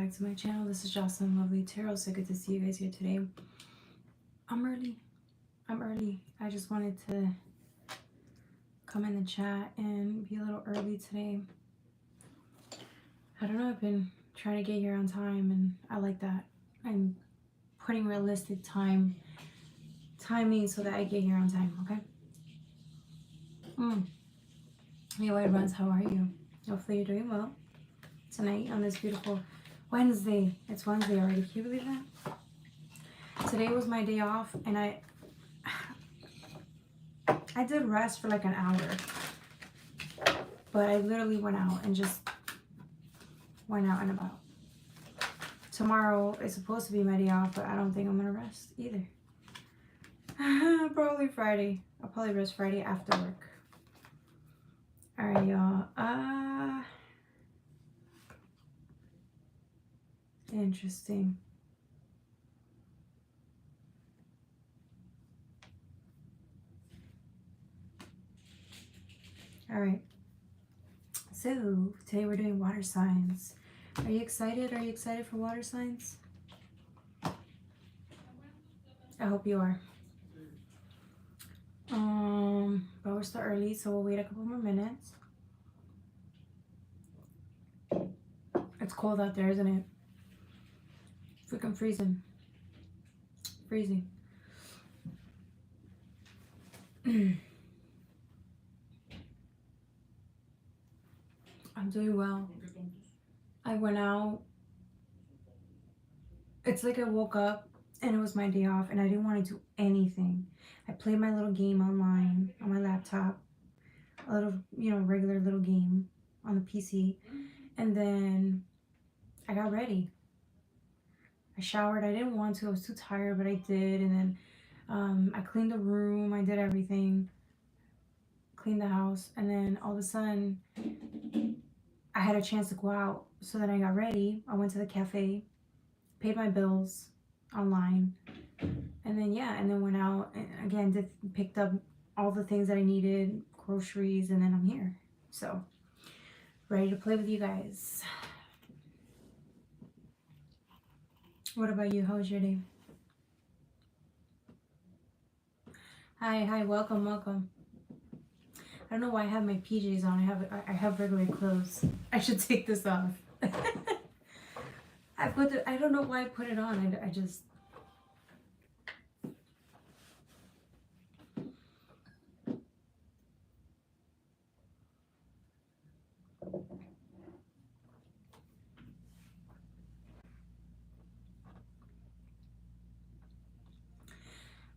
back to my channel. This is Jocelyn Lovely Tarot. So good to see you guys here today. I'm early. I just wanted to come in the chat and be a little early today. I don't know, I've been trying to get here on time and I like that. I'm putting realistic timing so that I get here on time, okay? Hey White Runs, how are you? Hopefully you're doing well tonight on this beautiful Wednesday. It's Wednesday already. Can you believe that? Today was my day off and I did rest for like an hour. But I literally went out and just went out and about. Tomorrow is supposed to be my day off, but I don't think I'm gonna rest either. Probably Friday. I'll probably rest Friday after work. Alright, y'all. Interesting. Alright. So, today we're doing water signs. Are you excited? Are you excited for water signs? I hope you are. But we're still early, so we'll wait a couple more minutes. It's cold out there, isn't it? Freaking freezing. Freezing. I'm doing well. I went out. It's like I woke up and it was my day off and I didn't want to do anything. I played my little game online on my laptop. A little, regular little game on the PC. And then I got ready. I showered. I didn't want to. I was too tired, but I did. And then I cleaned the room. I did everything. Cleaned the house. And then all of a sudden, I had a chance to go out. So then I got ready. I went to the cafe, paid my bills online. And then, and then went out and again, picked up all the things that I needed, groceries, and then I'm here. So, ready to play with you guys. What about you? How was your day? Hi, welcome. I don't know why I have my PJs on. I have regular clothes. I should take this off. I don't know why I put it on. I just.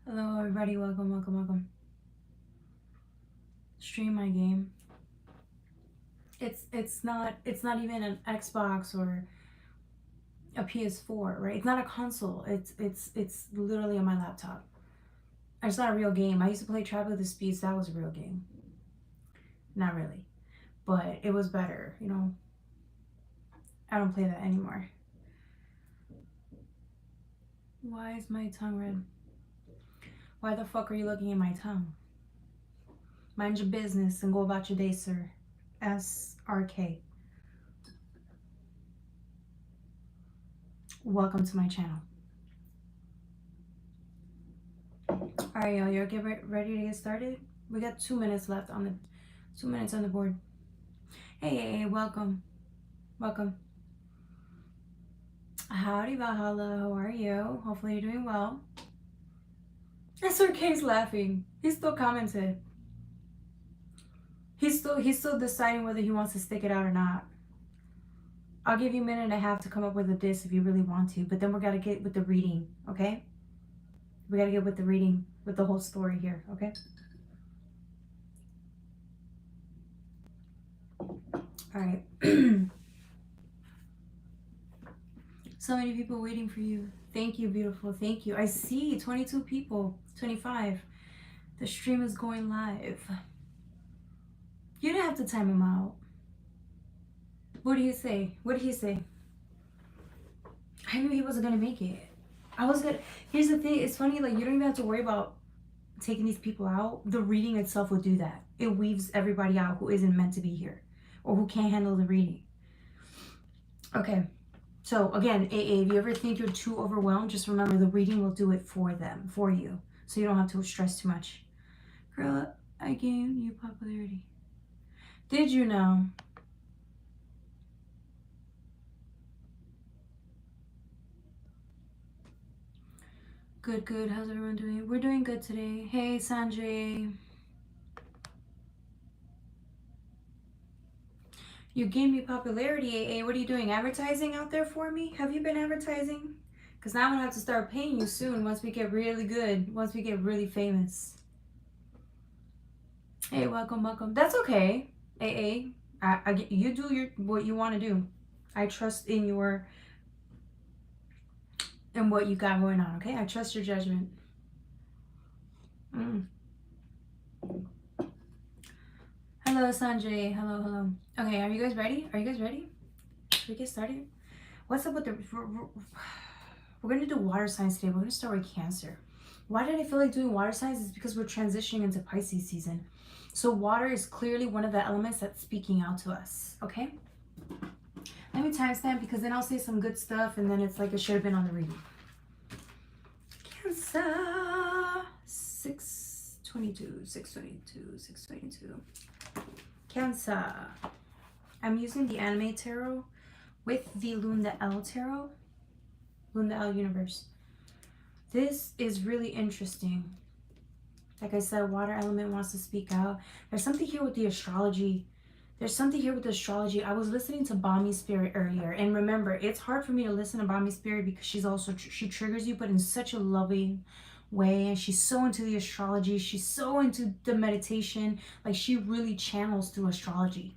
Hello everybody, welcome. Stream my game. It's not even an Xbox or a PS4, right? It's not a console. It's literally on my laptop. It's not a real game. I used to play Travel the Speeds. That was a real game. Not really, but it was better, I don't play that anymore. Why is my tongue red? Why the fuck are you looking at my tongue? Mind your business and go about your day, sir. SRK. Welcome to my channel. Alright, y'all. You're ready to get started? We got 2 minutes left on the 2 minutes on the board. Hey, welcome. Howdy, Valhalla. How are you? Hopefully you're doing well. SRK's laughing. He still commented. He's still deciding whether he wants to stick it out or not. I'll give you a minute and a half to come up with a diss if you really want to, but then we gotta get with the reading, okay? We gotta get with the reading, with the whole story here, okay? All right. So many people waiting for you. Thank you, beautiful. Thank you. I see 22 people, 25. The stream is going live. You didn't have to time him out. What do you say? I knew he wasn't gonna make it. Here's the thing. It's funny. Like, you don't even have to worry about taking these people out. The reading itself will do that. It weaves everybody out who isn't meant to be here or who can't handle the reading. Okay. So again, AA, if you ever think you're too overwhelmed, just remember the reading will do it for you. So you don't have to stress too much. Girl, I gained you popularity. Did you know? Good, good. How's everyone doing? We're doing good today. Hey, Sanjay. You gained me popularity, AA. What are you doing? Advertising out there for me? Have you been advertising? Because now I'm going to have to start paying you soon once we get really good. Once we get really famous. Hey, welcome, welcome. That's okay, AA. You do what you want to do. I trust in what you got going on, okay? I trust your judgment. Hello, Sanjay. Hello, hello. Okay, are you guys ready? Are you guys ready? Should we get started? What's up with we're going to do water signs today. We're going to start with Cancer. Why did I feel like doing water signs? Is because we're transitioning into Pisces season. So water is clearly one of the elements that's speaking out to us, okay? Let me timestamp because then I'll say some good stuff and then it's like it should have been on the reading. Cancer, 622, 622, 622. Cancer. I'm using the anime tarot with the Luna L tarot, Luna L universe. This is really interesting. Like I said, water element wants to speak out. There's something here with the astrology. I was listening to Balmy Spirit earlier, and remember, it's hard for me to listen to Balmy Spirit because she triggers you, but in such a loving way, and she's so into the astrology. She's so into the meditation. Like, she really channels through astrology.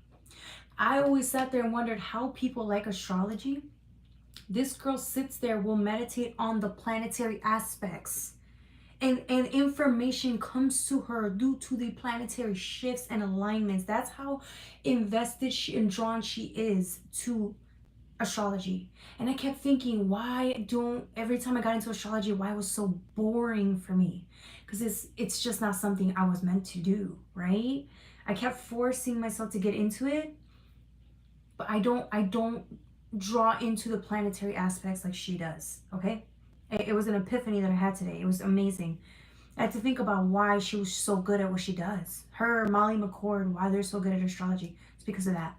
I always sat there and wondered how people like astrology. This girl sits there, will meditate on the planetary aspects. And information comes to her due to the planetary shifts and alignments. That's how invested and drawn she is to astrology. And I kept thinking, every time I got into astrology, why it was so boring for me? Because it's just not something I was meant to do, right? I kept forcing myself to get into it, but I don't draw into the planetary aspects like she does, okay? It was an epiphany that I had today. It was amazing. I had to think about why she was so good at what she does. Her, Molly McCord, why they're so good at astrology. It's because of that.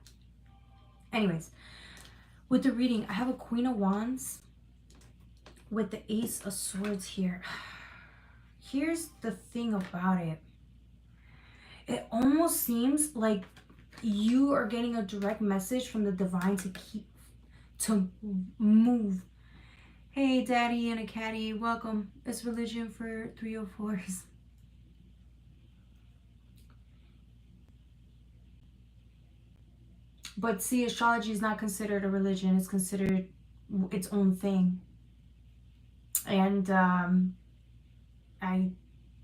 Anyways, with the reading, I have a Queen of Wands with the Ace of Swords here. Here's the thing about it. It almost seems like you are getting a direct message from the divine to move. Hey, Daddy and a Caddy, welcome. It's religion for 304s. But see, astrology is not considered a religion. It's considered its own thing. And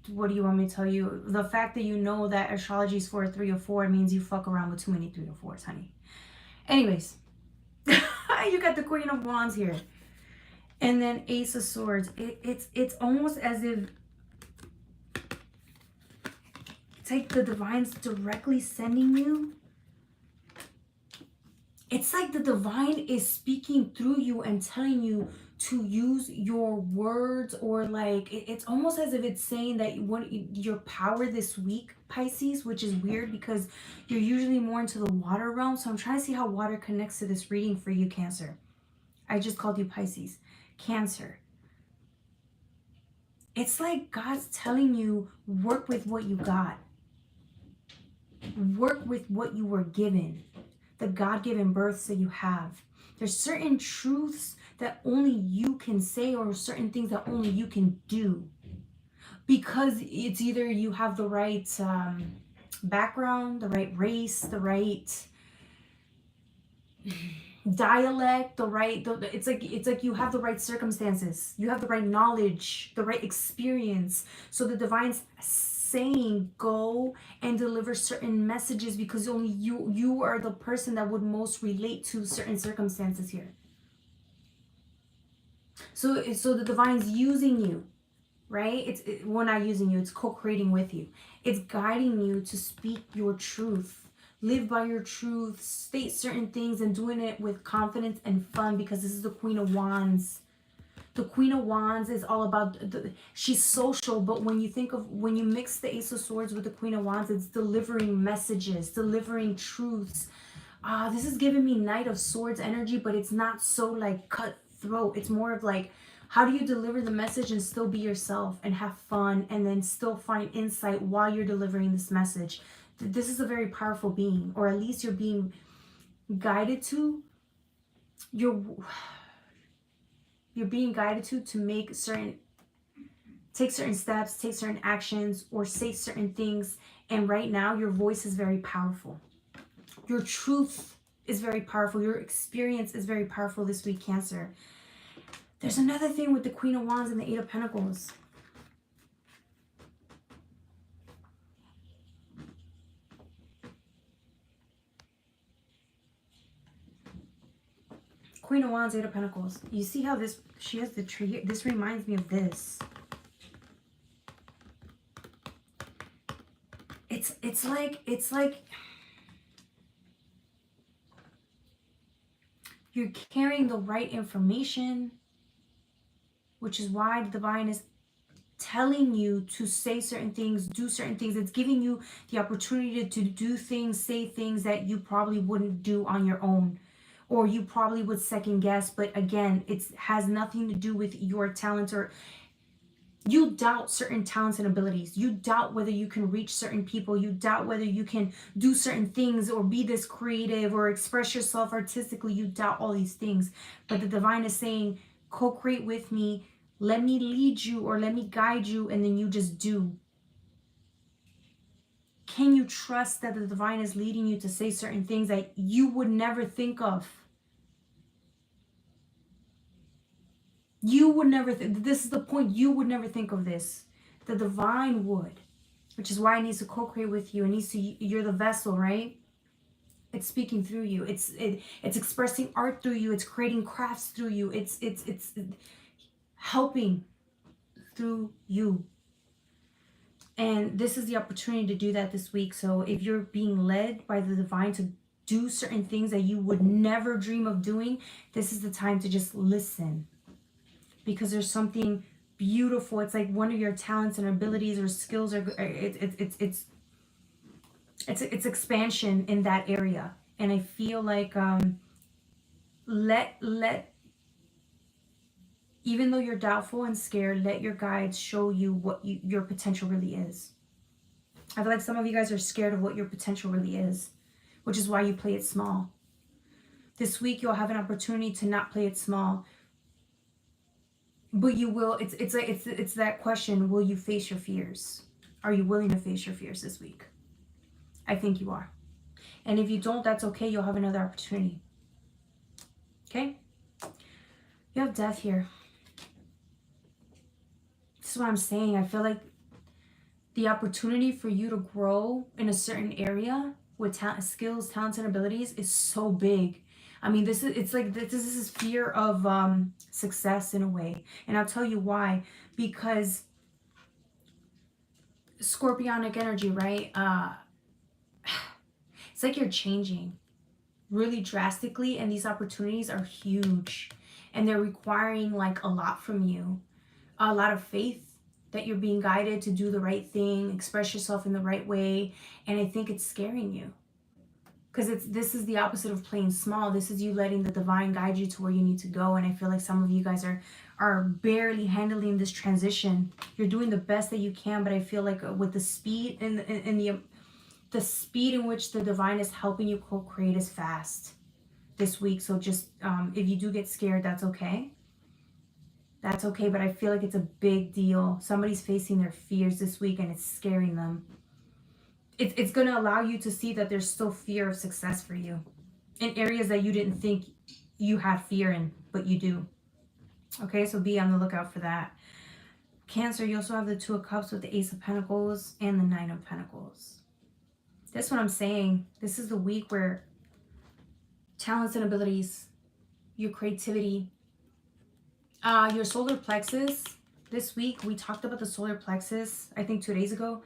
what do you want me to tell you? The fact that you know that astrology is for a 304 means you fuck around with too many 304s, honey. Anyways, you got the Queen of Wands here. And then Ace of Swords. It's almost as if it's like the divine's directly sending you. It's like the divine is speaking through you and telling you to use your words, or like it's almost as if it's saying that your power this week, Pisces, which is weird because you're usually more into the water realm. So I'm trying to see how water connects to this reading for you, Cancer. I just called you Pisces. Cancer. It's like God's telling you, work with what you got. Work with what you were given. The God-given births that you have. There's certain truths that only you can say, or certain things that only you can do. Because it's either you have the right background, the right race, the right dialect, it's like you have the right circumstances, you have the right knowledge, the right experience. So the divine's saying go and deliver certain messages because only you are the person that would most relate to certain circumstances here. So the divine's using you, right? We're not using you, it's co-creating with you. It's guiding you to speak your truth, Live by your truth, state certain things, and doing it with confidence and fun, because this is the Queen of Wands. The Queen of Wands is all about, she's social, but when you mix the Ace of Swords with the Queen of Wands, it's delivering messages, delivering truths. This is giving me Knight of Swords energy, but it's not so like cutthroat. It's more of like, how do you deliver the message and still be yourself and have fun and then still find insight while you're delivering this message? This is a very powerful being, or at least you're being guided to. You're being guided to make take certain steps, take certain actions, or say certain things. And right now, your voice is very powerful. Your truth is very powerful. Your experience is very powerful this week, Cancer. There's another thing with the Queen of Wands and the Eight of Pentacles. Queen of Wands, Eight of Pentacles. You see how she has the tree here? This reminds me of this. It's like you're carrying the right information, which is why the divine is telling you to say certain things, do certain things. It's giving you the opportunity to do things, say things that you probably wouldn't do on your own, or you probably would second guess. But again, it has nothing to do with your talent, or you doubt certain talents and abilities. You doubt whether you can reach certain people. You doubt whether you can do certain things or be this creative or express yourself artistically. You doubt all these things. But the divine is saying, co-create with me. Let me lead you, or let me guide you, and then you just do. Can you trust that the divine is leading you to say certain things that you would never think of? You would never think. This is the point. You would never think of this. The divine would, which is why it needs to co-create with you. It needs to. You're the vessel, right? It's speaking through you. It's expressing art through you. It's creating crafts through you. It's helping through you. And this is the opportunity to do that this week. So if you're being led by the divine to do certain things that you would never dream of doing, this is the time to just listen. Because there's something beautiful. It's like one of your talents and abilities or skills, or it's expansion in that area. And I feel like let even though you're doubtful and scared, let your guides show you what your potential really is. I feel like some of you guys are scared of what your potential really is, which is why you play it small. This week you'll have an opportunity to not play it small. But you will. It's that question: will you face your fears? Are you willing to face your fears this week? I think you are. And if you don't, that's okay. You'll have another opportunity. Okay? You have Death here. This is what I'm saying. I feel like the opportunity for you to grow in a certain area with skills, talents, and abilities is so big. I mean, this is fear of success in a way. And I'll tell you why. Because Scorpionic energy, right? It's like you're changing really drastically, and these opportunities are huge. And they're requiring like a lot from you. A lot of faith that you're being guided to do the right thing, express yourself in the right way. And I think it's scaring you. Because this is the opposite of playing small. This is you letting the divine guide you to where you need to go. And I feel like some of you guys are barely handling this transition. You're doing the best that you can, but I feel like with the speed and the speed in which the divine is helping you co-create is fast this week. So just if you do get scared, that's okay. That's okay, but I feel like it's a big deal. Somebody's facing their fears this week and it's scaring them. It's going to allow you to see that there's still fear of success for you in areas that you didn't think you had fear in, but you do. Okay, so be on the lookout for that. Cancer, you also have the Two of Cups with the Ace of Pentacles and the Nine of Pentacles. That's what I'm saying. This is the week where talents and abilities, your creativity, your solar plexus. This week, we talked about the solar plexus, I think 2 days ago.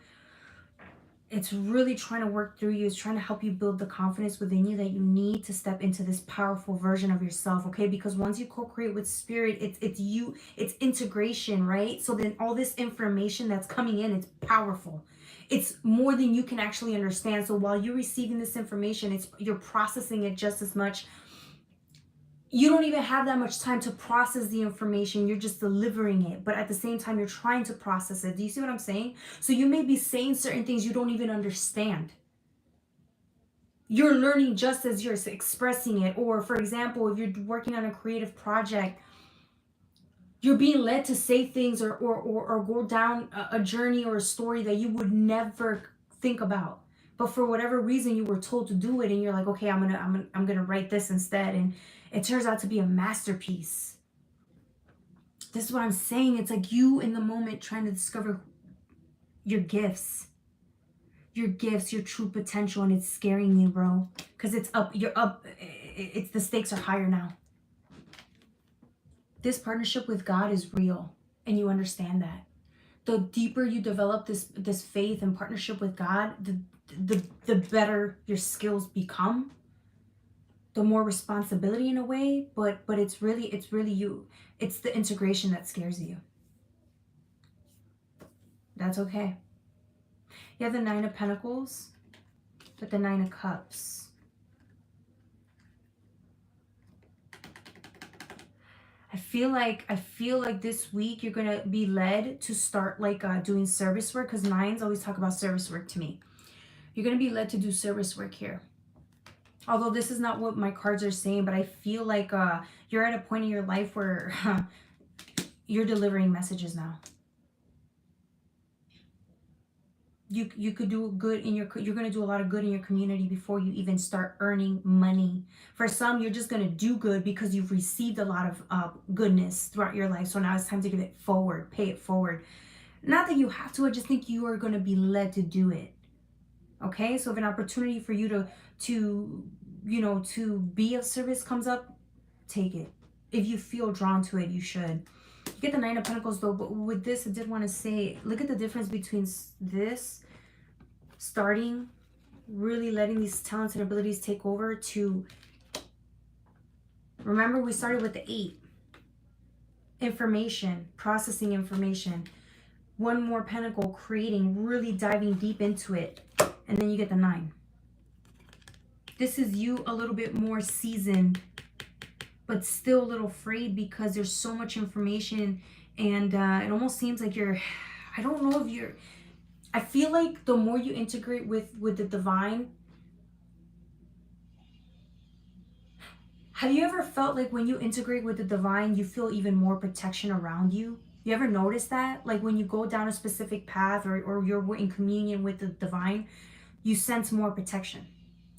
it's really trying to work through you. It's trying to help you build the confidence within you that you need to step into this powerful version of yourself, okay? Because once you co-create with spirit, it's you, it's integration, right? So then all this information that's coming in, it's powerful. It's more than you can actually understand. So while you're receiving this information, you're processing it just as much. You don't even have that much time to process the information. You're just delivering it. But at the same time, you're trying to process it. Do you see what I'm saying? So you may be saying certain things you don't even understand. You're learning just as you're expressing it. Or for example, if you're working on a creative project, you're being led to say things or go down a journey or a story that you would never think about. But for whatever reason, you were told to do it, and you're like, okay, I'm gonna write this instead, and it turns out to be a masterpiece. This is what I'm saying. It's like you in the moment trying to discover your gifts, your true potential, and it's scaring you, bro. Because it's up, you're up. It's the stakes are higher now. This partnership with God is real, and you understand that. The deeper you develop this faith and partnership with God, the better your skills become. The more responsibility in a way, but it's really you. It's the integration that scares you. That's okay. You have the 9 of Pentacles, but the 9 of Cups. I feel like this week you're gonna be led to start like doing service work, because 9s always talk about service work to me. You're gonna be led to do service work here. Although this is not what my cards are saying, but I feel like you're at a point in your life where you're delivering messages now. You could do good in you're going to do a lot of good in your community before you even start earning money. For some, you're just going to do good because you've received a lot of goodness throughout your life. So now it's time to give it forward, pay it forward. Not that you have to, I just think you are going to be led to do it. Okay, so if an opportunity for you to be of service comes up, take it. If you feel drawn to it, you should. You get the 9 of Pentacles though, but with this, I did want to say, look at the difference between this, starting, really letting these talents and abilities take over, to, remember we started with the 8. Information, processing information. 1 more Pentacle, creating, really diving deep into it. And then you get the 9. This is you a little bit more seasoned, but still a little afraid because there's so much information, and it almost seems like I don't know if I feel like the more you integrate with the divine, have you ever felt like when you integrate with the divine, you feel even more protection around you? You ever notice that? Like when you go down a specific path or you're in communion with the divine, you sense more protection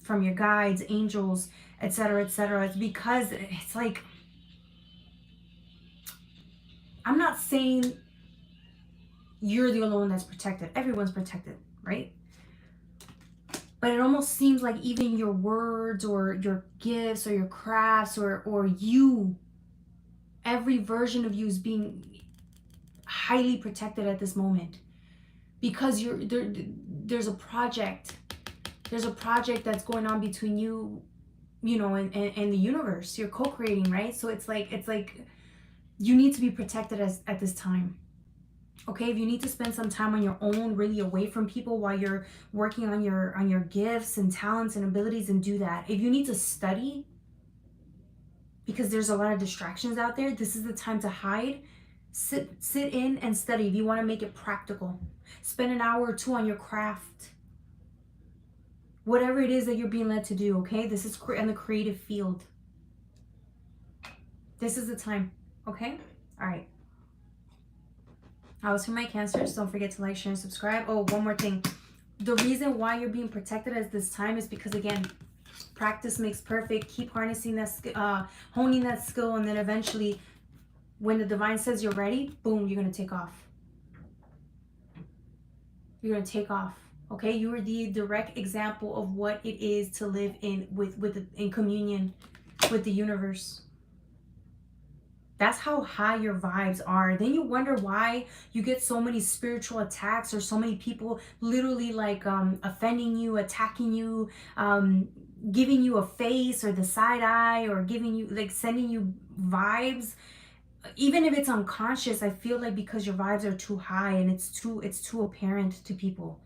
from your guides, angels, etc., etc. It's because it's like, I'm not saying you're the only one that's protected. Everyone's protected, right? But it almost seems like even your words or your gifts or your crafts or you, every version of you is being highly protected at this moment, because there's a project. There's a project that's going on between you, and the universe. You're co-creating, right? So it's like you need to be protected at this time. Okay, if you need to spend some time on your own, really away from people while you're working on your gifts and talents and abilities, and do that. If you need to study because there's a lot of distractions out there, this is the time to hide. Sit in and study. If you want to make it practical, spend an hour or 2 on your craft. Whatever it is that you're being led to do, okay? This is in the creative field. This is the time, okay? All right. I was for my Cancers. Don't forget to like, share, and subscribe. Oh, one more thing. The reason why you're being protected at this time is because, again, practice makes perfect. Keep harnessing that, honing that skill, and then eventually, when the divine says you're ready, boom, you're going to take off. You're going to take off. Okay, you are the direct example of what it is to live in communion with the universe. That's how high your vibes are. Then you wonder why you get so many spiritual attacks, or so many people literally like offending you, attacking you, giving you a face or the side eye, or giving you like sending you vibes. Even if it's unconscious, I feel like because your vibes are too high and it's too apparent to people.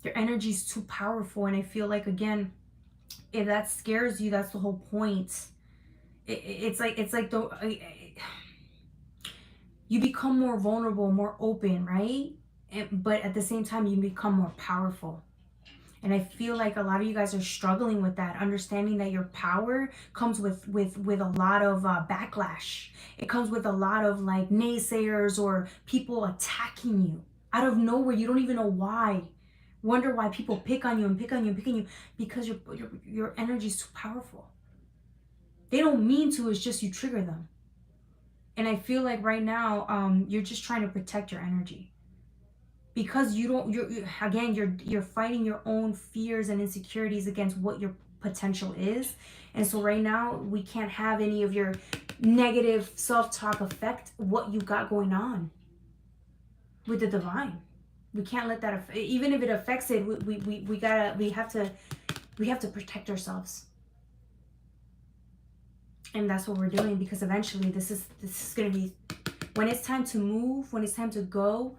Your energy is too powerful, and I feel like, again, if that scares you, that's the whole point. It's like the you become more vulnerable, more open, right? But at the same time, you become more powerful. And I feel like a lot of you guys are struggling with that, understanding that your power comes with a lot of backlash. It comes with a lot of like naysayers or people attacking you out of nowhere. You don't even know why. Wonder why people pick on you and pick on you and pick on you, because your energy is too powerful. They don't mean to. It's just you trigger them. And I feel like right now, you're just trying to protect your energy, because you're fighting your own fears and insecurities against what your potential is. And so right now, we can't have any of your negative self-talk affect what you got going on with the divine. We can't let that even if it affects it. We have to protect ourselves. And that's what we're doing, because eventually this is going to be, when it's time to move, when it's time to go,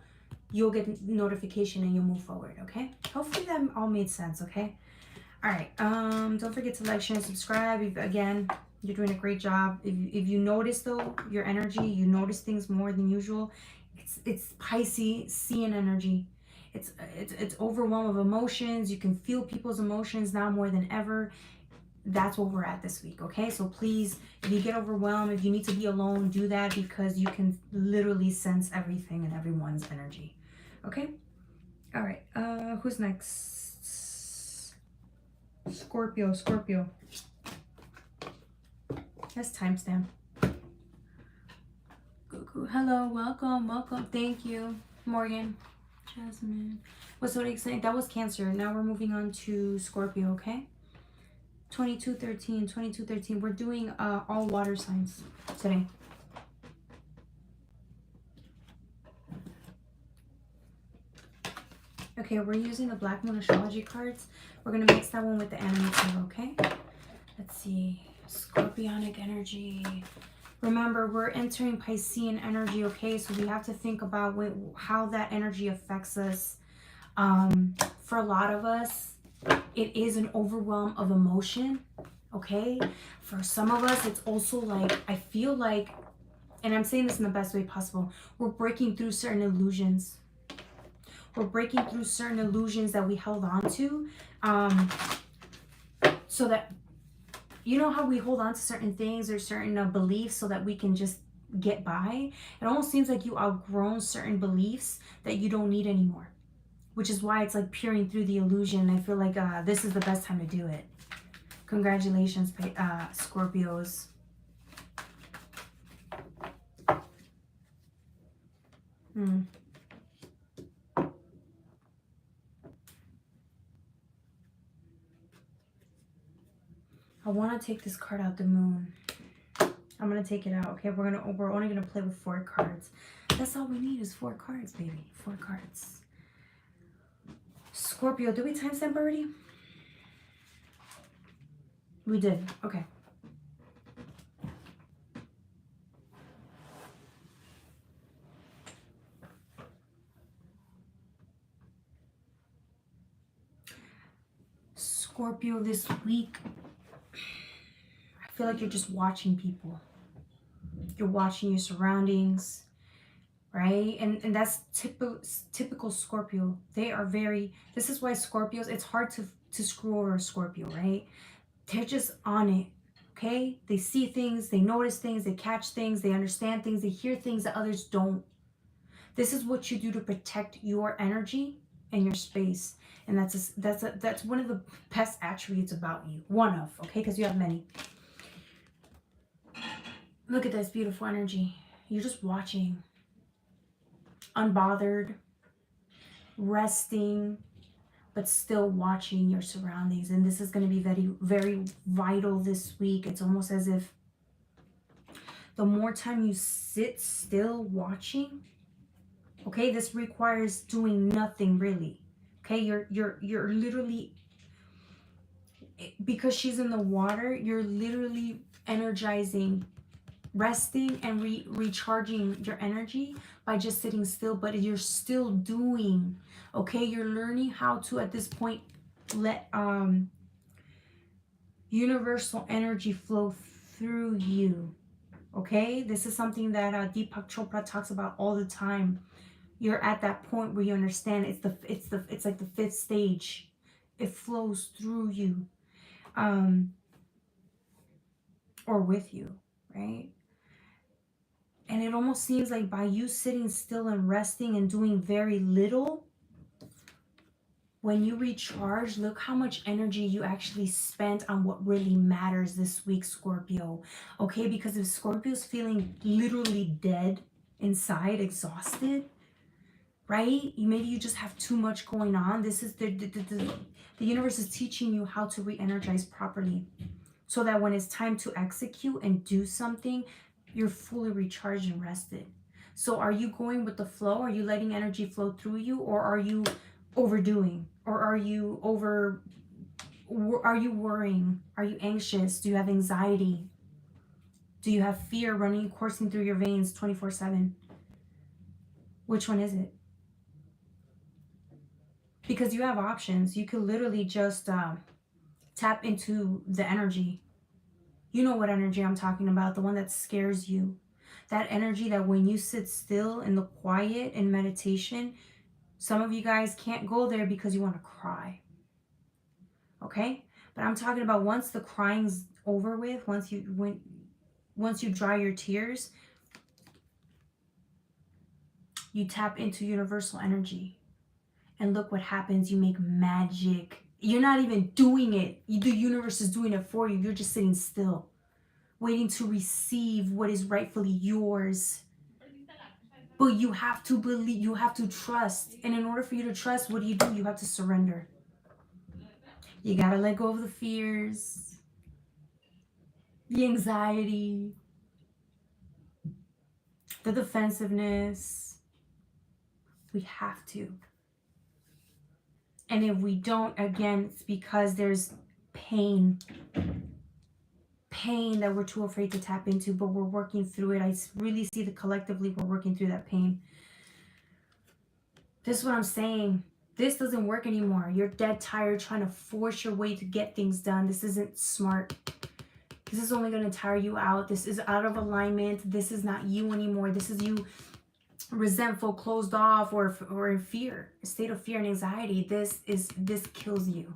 you'll get notification and you'll move forward. Okay, hopefully that all made sense. Okay, all right, don't forget to like, share, and subscribe. Again, you're doing a great job. If you notice though, your energy, you notice things more than usual, it's Piscean energy. It's overwhelm of emotions. You can feel people's emotions now more than ever. That's where we're at this week. Okay, so please, if you get overwhelmed, if you need to be alone, do that, because you can literally sense everything and everyone's energy. Okay, all right, who's next? Scorpio. That's timestamp. Hello, welcome, thank you, Morgan. Jasmine. What's so exciting? That was Cancer. Now we're moving on to Scorpio. Okay, 2213. We're doing all water signs today. Okay, we're using the Black Moon astrology cards. We're gonna mix that one with the Animal Tarot. Okay, let's see. Scorpionic energy. Remember, we're entering Piscean energy. Okay, so we have to think about how that energy affects us. For a lot of us, it is an overwhelm of emotion. Okay, for some of us, it's also like, I feel like, and I'm saying this in the best way possible, we're breaking through certain illusions. We're breaking through certain illusions that we held on to, so that, you know how we hold on to certain things or certain beliefs so that we can just get by? It almost seems like you outgrown certain beliefs that you don't need anymore, which is why it's like peering through the illusion. I feel like this is the best time to do it. Congratulations, Scorpios. I want to take this card out, the Moon. I'm going to take it out. Okay, we're only going to play with 4 cards. That's all we need is 4 cards, baby. 4 cards. Scorpio, did we timestamp already? We did. Okay. Scorpio, this week, I feel like you're just watching people. You're watching your surroundings, right? And that's typical Scorpio. They are very, this is why Scorpios, it's hard to screw over a Scorpio, right? They're just on it, okay? They see things, they notice things, they catch things, they understand things, they hear things that others don't. This is what you do to protect your energy and your space. And that's one of the best attributes about you. One of, okay? Because you have many. Look at this beautiful energy. You're just watching. Unbothered. Resting. But still watching your surroundings. And this is going to be very, very vital this week. It's almost as if the more time you sit still watching, okay, this requires doing nothing really. Okay, you're literally, because she's in the water, you're literally energizing, resting and recharging your energy by just sitting still, but you're still doing. Okay, you're learning how to, at this point, let universal energy flow through you. Okay, this is something that Deepak Chopra talks about all the time. You're at that point where you understand it's like the fifth stage. It flows through you, or with you, right? And it almost seems like by you sitting still and resting and doing very little, when you recharge, look how much energy you actually spent on what really matters this week, Scorpio. Okay, because if Scorpio's feeling literally dead inside, exhausted, right? Maybe you just have too much going on. This is the universe is teaching you how to re-energize properly, so that when it's time to execute and do something, you're fully recharged and rested. So are you going with the flow? Are you letting energy flow through you, or are you overdoing? Or are you worrying? Are you anxious? Do you have anxiety? Do you have fear coursing through your veins 24/7? Which one is it? Because you have options. You could literally just tap into the energy. You know what energy I'm talking about, the one that scares you. That energy that when you sit still in the quiet and meditation, some of you guys can't go there because you want to cry. Okay? But I'm talking about once the crying's over with, once you dry your tears, you tap into universal energy. And look what happens. You make magic. You're not even doing it. The universe is doing it for you. You're just sitting still, waiting to receive what is rightfully yours. But you have to believe, you have to trust. And in order for you to trust, what do? You have to surrender. You gotta let go of the fears, the anxiety, the defensiveness. We have to. And if we don't, again, it's because there's pain that we're too afraid to tap into, but we're working through it. I really see that collectively we're working through that pain. This is what I'm saying. This doesn't work anymore. You're dead tired trying to force your way to get things done. This isn't smart. This is only going to tire you out. This is out of alignment. This is not you anymore. This is you resentful, closed off, or in fear, a state of fear and anxiety. This kills you.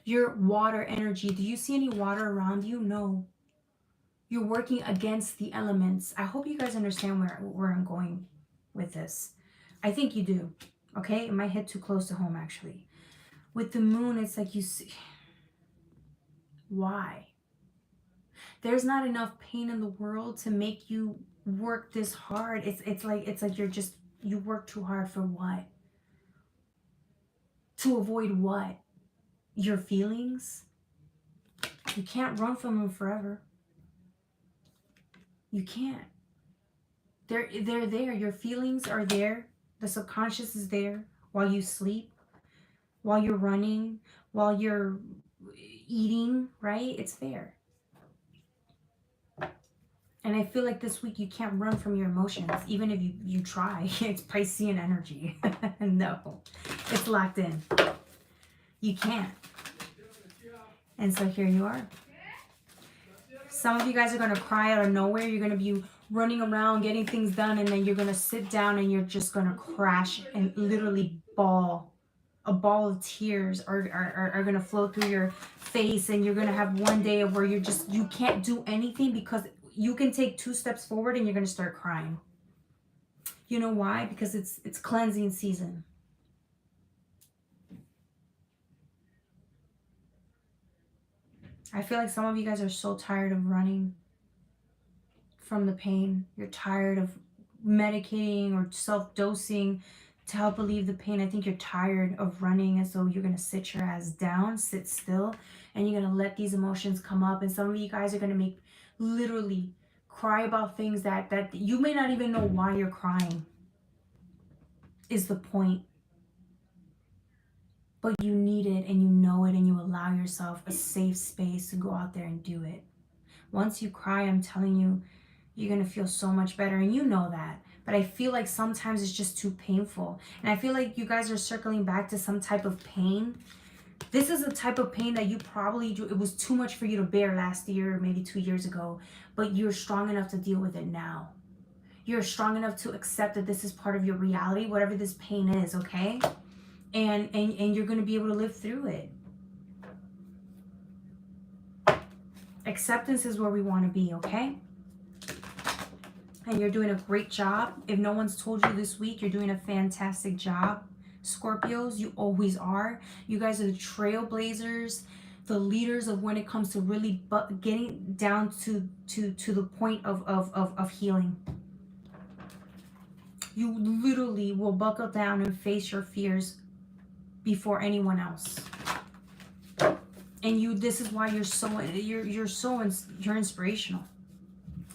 Your water energy. Do you see any water around you? No. You're working against the elements. I hope you guys understand where I'm going with this. I think you do. Okay? It might hit too close to home, actually. With the moon, it's like you see. Why? There's not enough pain in the world to make you work this hard. It's like you work too hard for what? To avoid what? Your feelings? You can't run from them forever. You can't. They're there. Your feelings are there. The subconscious is there while you sleep, while you're running, while you're eating, right? It's there. And I feel like this week you can't run from your emotions, even if you try. It's Piscean energy. No, it's locked in. You can't. And so here you are. Some of you guys are going to cry out of nowhere. You're going to be running around, getting things done, and then you're going to sit down and you're just going to crash and literally bawl. A ball of tears are going to flow through your face, and you're going to have one day where you can't do anything because you can take 2 steps forward and you're going to start crying. You know why? Because it's cleansing season. I feel like some of you guys are so tired of running from the pain. You're tired of medicating or self-dosing to help relieve the pain. I think you're tired of running, and so you're going to sit your ass down, sit still, and you're going to let these emotions come up. And some of you guys are going to make literally cry about things that you may not even know why you're crying, is the point. But you need it, and you know it, and you allow yourself a safe space to go out there and do it. Once you cry, I'm telling you, you're going to feel so much better, and you know that. But I feel like sometimes it's just too painful. And I feel like you guys are circling back to some type of pain. This is a type of pain that you probably do. It was too much for you to bear last year, or maybe 2 years ago, but you're strong enough to deal with it now. You're strong enough to accept that this is part of your reality, whatever this pain is, okay? And you're going to be able to live through it. Acceptance is where we want to be, okay? And you're doing a great job. If no one's told you this week, you're doing a fantastic job. Scorpios, you always are. You guys are the trailblazers, the leaders of when it comes to really getting down to the point of healing. You literally will buckle down and face your fears before anyone else. And this is why you're inspirational.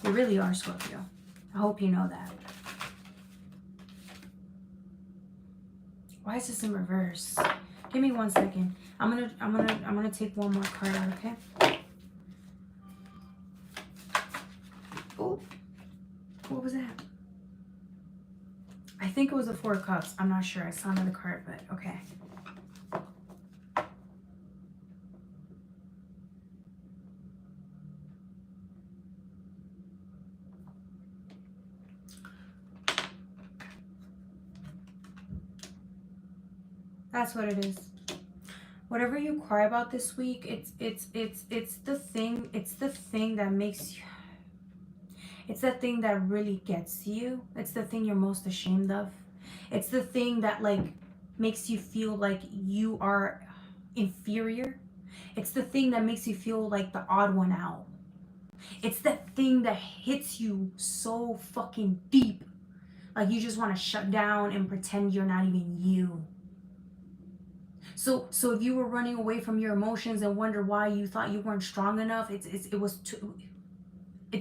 You really are, Scorpio. I hope you know that. Why is this in reverse? Give me 1 second. I'm gonna take one more card out, okay? Oh, what was that? I think it was the Four of Cups. I'm not sure. I saw another card, but okay. That's what it is. Whatever you cry about this week, it's the thing that makes you, it's the thing that really gets you. It's the thing you're most ashamed of. It's the thing that like makes you feel like you are inferior. It's the thing that makes you feel like the odd one out. It's that thing that hits you so fucking deep. Like you just want to shut down and pretend you're not even you. So if you were running away from your emotions and wonder why you thought you weren't strong enough, it's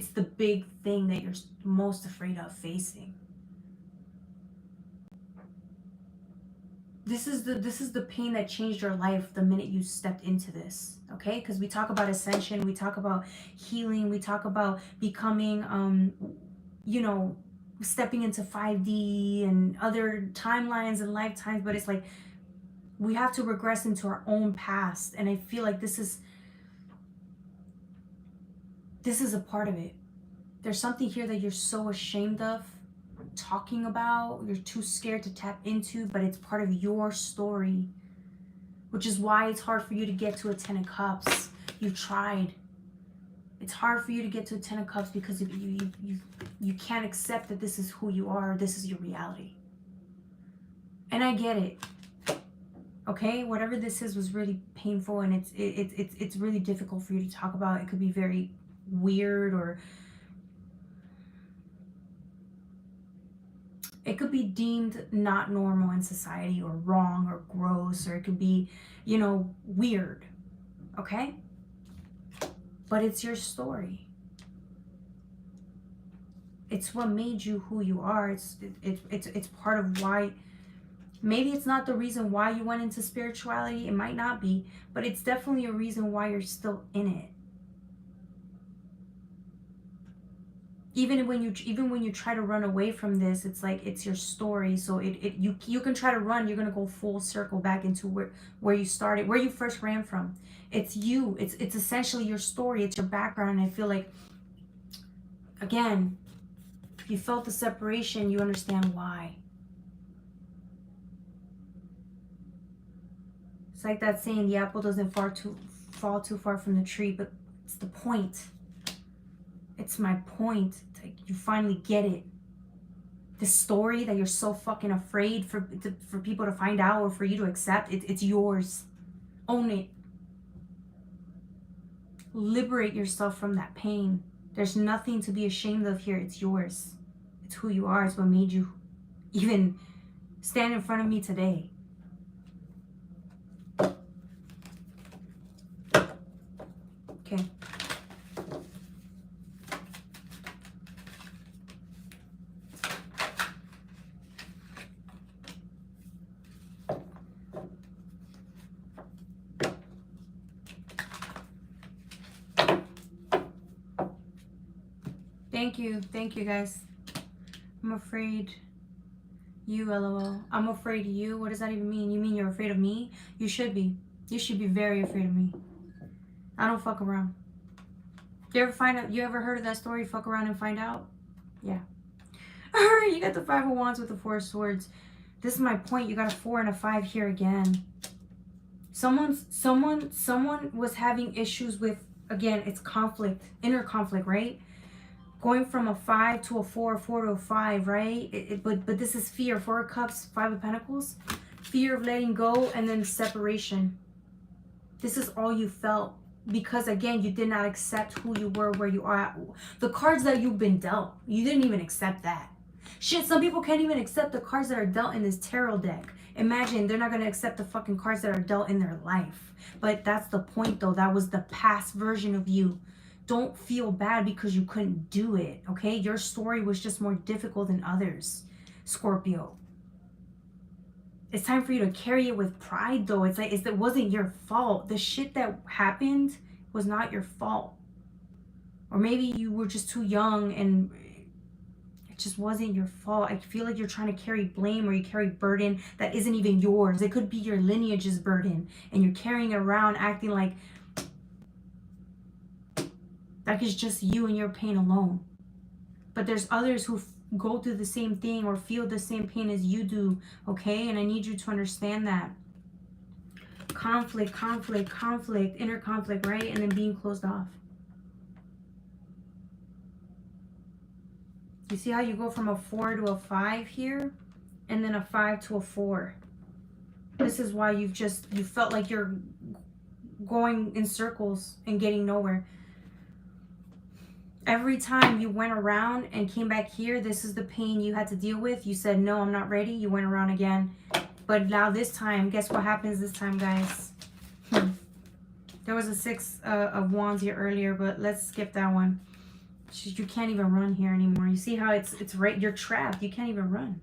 the big thing that you're most afraid of facing. This is the pain that changed your life the minute you stepped into this, okay? Because we talk about ascension, we talk about healing, we talk about becoming, stepping into 5D and other timelines and lifetimes, but it's like we have to regress into our own past, and I feel like this is a part of it. There's something here that you're so ashamed of talking about, you're too scared to tap into, but it's part of your story, which is why it's hard for you to get to a 10 of Cups. You tried. It's hard for you to get to a 10 of Cups because you can't accept that this is who you are, this is your reality. And I get it. Okay, whatever this is was really painful, and it's really difficult for you to talk about. It could be very weird, or it could be deemed not normal in society, or wrong, or gross, or it could be, weird. Okay? But it's your story. It's what made you who you are. It's part of why. Maybe it's not the reason why you went into spirituality. It might not be, but it's definitely a reason why you're still in it. Even when you try to run away from this, it's like it's your story. So you can try to run. You're gonna go full circle back into where you started, where you first ran from. It's you. It's essentially your story. It's your background. And I feel like, again, if you felt the separation, you understand why. It's like that saying, the apple doesn't fall too far from the tree, but it's the point. It's my point. It's like you finally get it. The story that you're so fucking afraid for people to find out or for you to accept, it's yours. Own it. Liberate yourself from that pain. There's nothing to be ashamed of here. It's yours. It's who you are. It's what made you even stand in front of me today. Okay. Thank you guys. I'm afraid you, LOL. I'm afraid of you. What does that even mean? You mean you're afraid of me? You should be. You should be very afraid of me. I don't fuck around. You ever find out? You ever heard of that story? Fuck around and find out? Yeah. Alright, you got the 5 of Wands with the 4 of Swords. This is my point. You got a 4 and a 5 here again. Someone was having issues with, again, it's conflict, inner conflict, right? Going from a 5 to a 4, 4 to a 5, right? But this is fear. 4 of Cups, 5 of Pentacles. Fear of letting go and then separation. This is all you felt. Because, again, you did not accept who you were, where you are. The cards that you've been dealt, you didn't even accept that. Shit, some people can't even accept the cards that are dealt in this tarot deck. Imagine, they're not going to accept the fucking cards that are dealt in their life. But that's the point, though. That was the past version of you. Don't feel bad because you couldn't do it, okay? Your story was just more difficult than others, Scorpio. It's time for you to carry it with pride, though. It's like, it wasn't your fault. The shit that happened was not your fault. Or maybe you were just too young and it just wasn't your fault. I feel like you're trying to carry blame or you carry burden that isn't even yours. It could be your lineage's burden and you're carrying it around acting like it's just you and your pain alone. But there's others who go through the same thing or feel the same pain as you do, okay? And I need you to understand that. Conflict, inner conflict, right? And then being closed off. You see how you go from a 4 to a 5 here? And then a 5 to a 4. This is why you felt like you're going in circles and getting nowhere. Every time you went around and came back here, this is the pain you had to deal with. You said, no, I'm not ready. You went around again. But now this time, guess what happens this time, guys? There was a 6 of Wands here earlier, but let's skip that one. You can't even run here anymore. You see how it's right? You're trapped. You can't even run.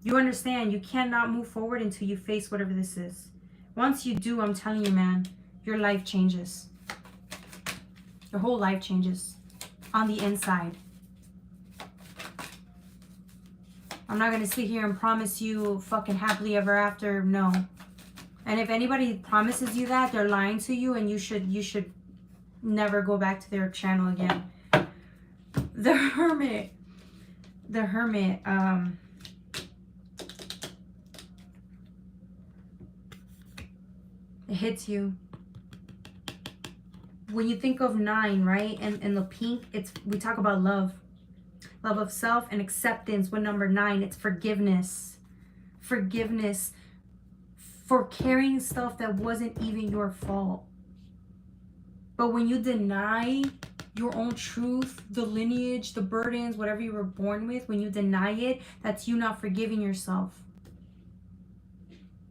You understand, you cannot move forward until you face whatever this is. Once you do, I'm telling you, man, your life changes. Your whole life changes on the inside. I'm not going to sit here and promise you fucking happily ever after. No. And if anybody promises you that, they're lying to you, and you should never go back to their channel again. The Hermit. It hits you. When you think of 9, right, and the pink, we talk about love of self and acceptance. With number 9, it's forgiveness for carrying stuff that wasn't even your fault. But when you deny your own truth, the lineage, the burdens, whatever you were born with, when you deny it, that's you not forgiving yourself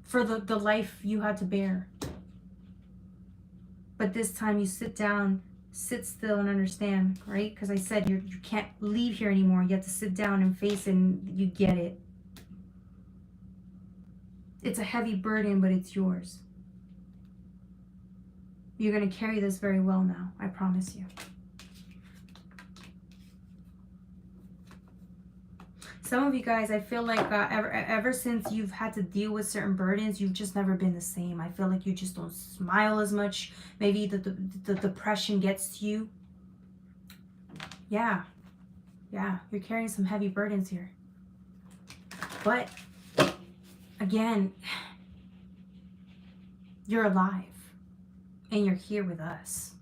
for the life you had to bear. But this time you sit down, sit still and understand, right? Because I said you can't leave here anymore. You have to sit down and face it, and you get it. It's a heavy burden, but it's yours. You're going to carry this very well now. I promise you. Some of you guys, I feel like ever since you've had to deal with certain burdens, you've just never been the same. I feel like you just don't smile as much. Maybe the depression gets to you. Yeah, you're carrying some heavy burdens here. But again, you're alive and you're here with us.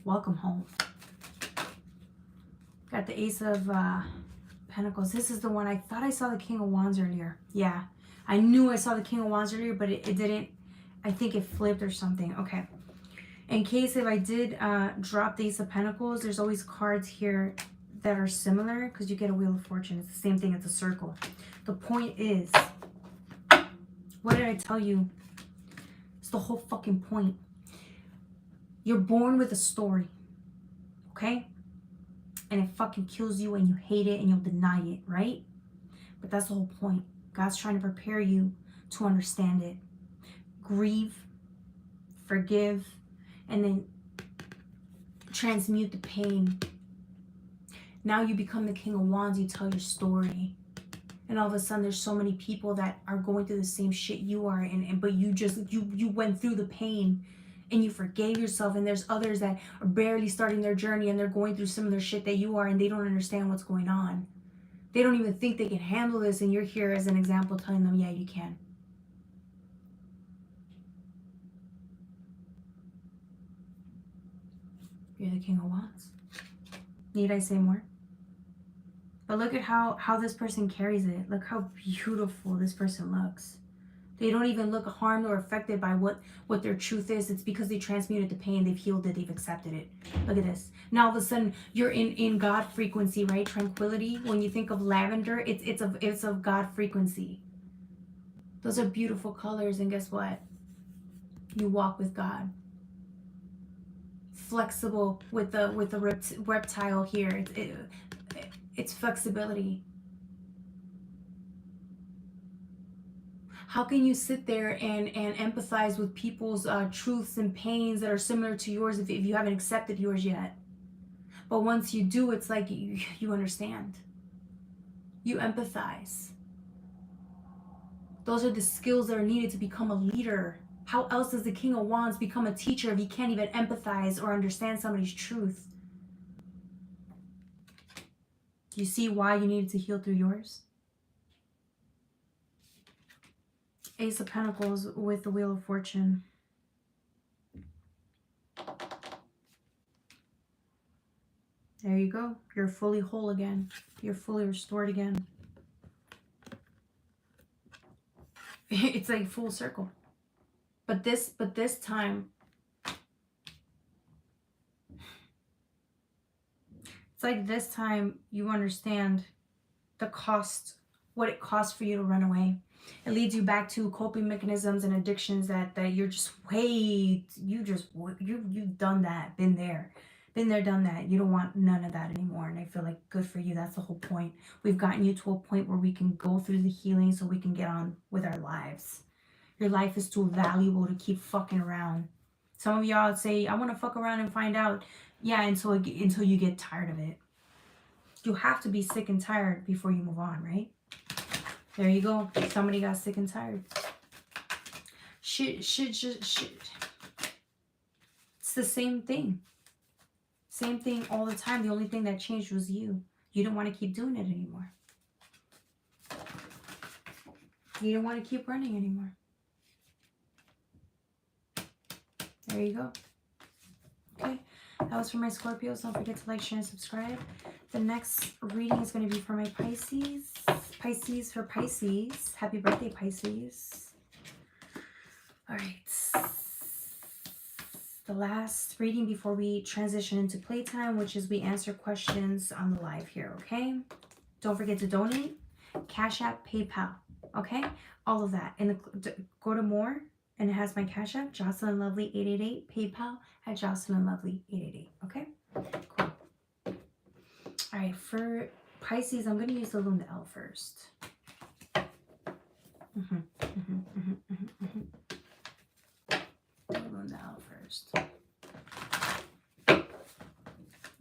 Welcome home. Got the Ace of Pentacles. This is the one. I thought I saw the King of Wands earlier. Yeah, I knew I saw the King of Wands earlier, but it didn't. I think it flipped or something. Okay. In case if I did drop the Ace of Pentacles, there's always cards here that are similar because you get a Wheel of Fortune. It's the same thing. It's a circle. The point is, what did I tell you? It's the whole fucking point. You're born with a story. Okay? And it fucking kills you and you hate it and you'll deny it, right? But that's the whole point. God's trying to prepare you to understand it. Grieve, forgive, and then transmute the pain. Now you become the King of Wands, you tell your story. And all of a sudden there's so many people that are going through the same shit you are, but you went through the pain and you forgave yourself, and there's others that are barely starting their journey and they're going through similar shit that you are, and they don't understand what's going on. They don't even think they can handle this, and you're here as an example telling them, yeah, you can. You're the King of Wands. Need I say more? But look at how this person carries it. Look how beautiful this person looks. They don't even look harmed or affected by what their truth is. It's because they transmuted the pain, they've healed it, they've accepted it. Look at this. Now all of a sudden you're in God frequency, right? Tranquility. When you think of lavender, it's of God frequency. Those are beautiful colors, and guess what? You walk with God. Flexible with the reptile here. It's flexibility. How can you sit there and empathize with people's truths and pains that are similar to yours if you haven't accepted yours yet? But once you do, it's like you understand. You empathize. Those are the skills that are needed to become a leader. How else does the King of Wands become a teacher if he can't even empathize or understand somebody's truth? Do you see why you needed to heal through yours? Ace of Pentacles with the Wheel of Fortune. There you go. You're fully whole again. You're fully restored again. It's like full circle. But this time, it's like this time you understand the cost, what it costs for you to run away. It leads you back to coping mechanisms and addictions that you're just you've done that, been there, done that. You don't want none of that anymore. And I feel like good for you. That's the whole point. We've gotten you to a point where we can go through the healing so we can get on with our lives. Your life is too valuable to keep fucking around. Some of y'all say, I want to fuck around and find out. Yeah, until you get tired of it. You have to be sick and tired before you move on, right? There you go. Somebody got sick and tired. Shit. It's the same thing. Same thing all the time. The only thing that changed was you. You didn't want to keep doing it anymore. You didn't want to keep running anymore. There you go. Okay. That was for my Scorpios. Don't forget to like, share, and subscribe. The next reading is going to be for my Pisces. Pisces for Pisces. Happy birthday, Pisces. All right. The last reading before we transition into playtime, which is we answer questions on the live here, okay? Don't forget to donate. Cash App, PayPal, okay? All of that. And go to more, and it has my Cash App, Jocelyn Lovely 888, PayPal at Jocelyn Lovely 888, okay? Cool. All right, for Pisces, I'm going to use the Luna L first. Luna L first.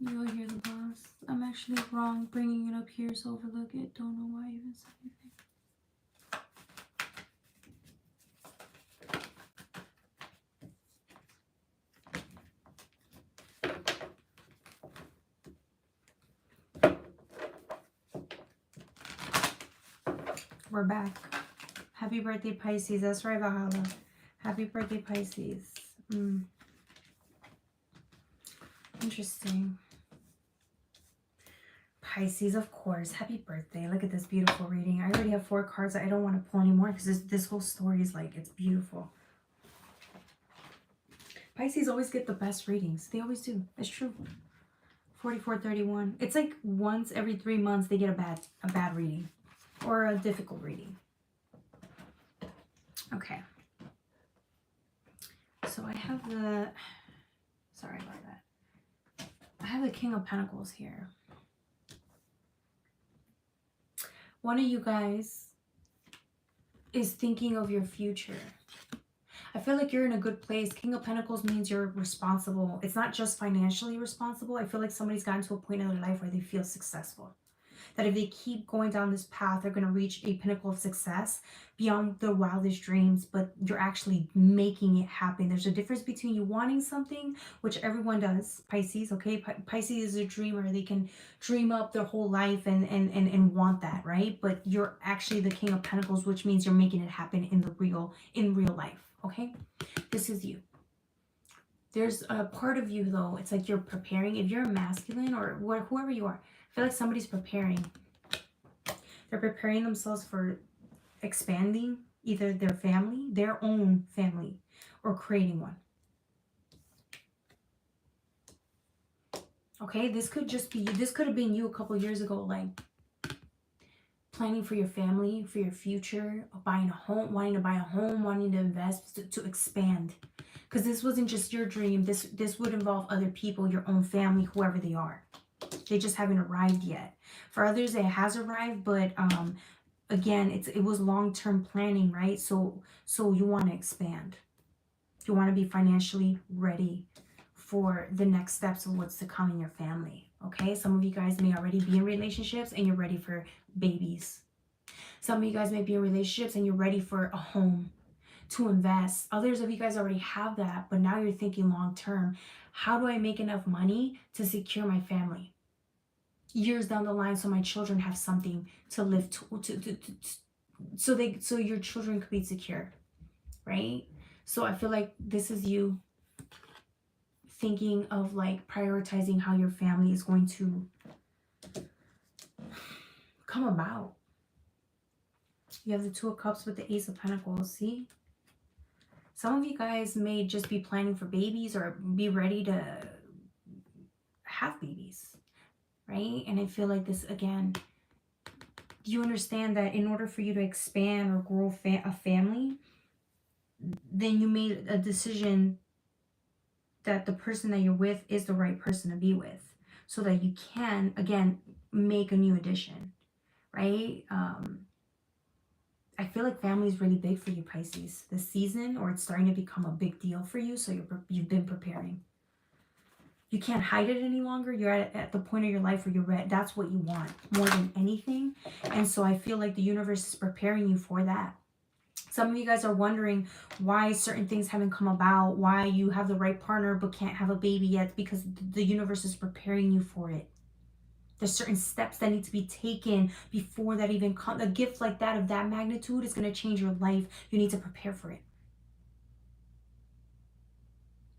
You'll hear the boss. I'm actually wrong bringing it up here, so overlook it. Don't know why I even said anything. We're back. Happy birthday, Pisces. That's right, Valhalla. Happy birthday, Pisces. Interesting. Pisces, of course. Happy birthday. Look at this beautiful reading. I already have 4 cards. I don't want to pull anymore because this whole story is like, it's beautiful. Pisces always get the best readings. They always do. It's true. 4431. It's like once every 3 months they get a bad reading. Or a difficult reading. Okay. So I have the... Sorry about that. I have the King of Pentacles here. One of you guys is thinking of your future. I feel like you're in a good place. King of Pentacles means you're responsible. It's not just financially responsible. I feel like somebody's gotten to a point in their life where they feel successful. That if they keep going down this path, they're going to reach a pinnacle of success beyond their wildest dreams, but you're actually making it happen. There's a difference between you wanting something, which everyone does, Pisces, okay? Pisces is a dreamer. They can dream up their whole life and want that, right? But you're actually the King of Pentacles, which means you're making it happen in real life, okay? This is you. There's a part of you, though, it's like you're preparing. If you're a masculine or whoever you are, I feel like somebody's preparing. They're preparing themselves for expanding either their family, their own family, or creating one. Okay, this could have been you a couple years ago, like planning for your family, for your future, buying a home, wanting to buy a home, wanting to invest, to expand. Because this wasn't just your dream. This would involve other people, your own family, whoever they are. They just haven't arrived yet. For others, it has arrived, but again, it was long-term planning, right? So you want to expand. You want to be financially ready for the next steps of what's to come in your family. Okay, some of you guys may already be in relationships and you're ready for babies. Some of you guys may be in relationships and you're ready for a home to invest. Others of you guys already have that, but now you're thinking long-term. How do I make enough money to secure my family years down the line, so my children have something to live so your children could be secure, right? So I feel like this is you thinking of like prioritizing how your family is going to come about. You have the Two of Cups with the Ace of Pentacles. See, some of you guys may just be planning for babies or be ready to have babies, right? And I feel like this, again, you understand that in order for you to expand or grow a family, then you made a decision that the person that you're with is the right person to be with, so that you can, again, make a new addition, right? I feel like family is really big for you, Pisces, this season, or it's starting to become a big deal for you, so you've been preparing. You can't hide it any longer. You're at the point of your life where you're ready. That's what you want more than anything. And so I feel like the universe is preparing you for that. Some of you guys are wondering why certain things haven't come about, why you have the right partner but can't have a baby yet, because the universe is preparing you for it. There's certain steps that need to be taken before that even comes. A gift like that, of that magnitude, is going to change your life. You need to prepare for it.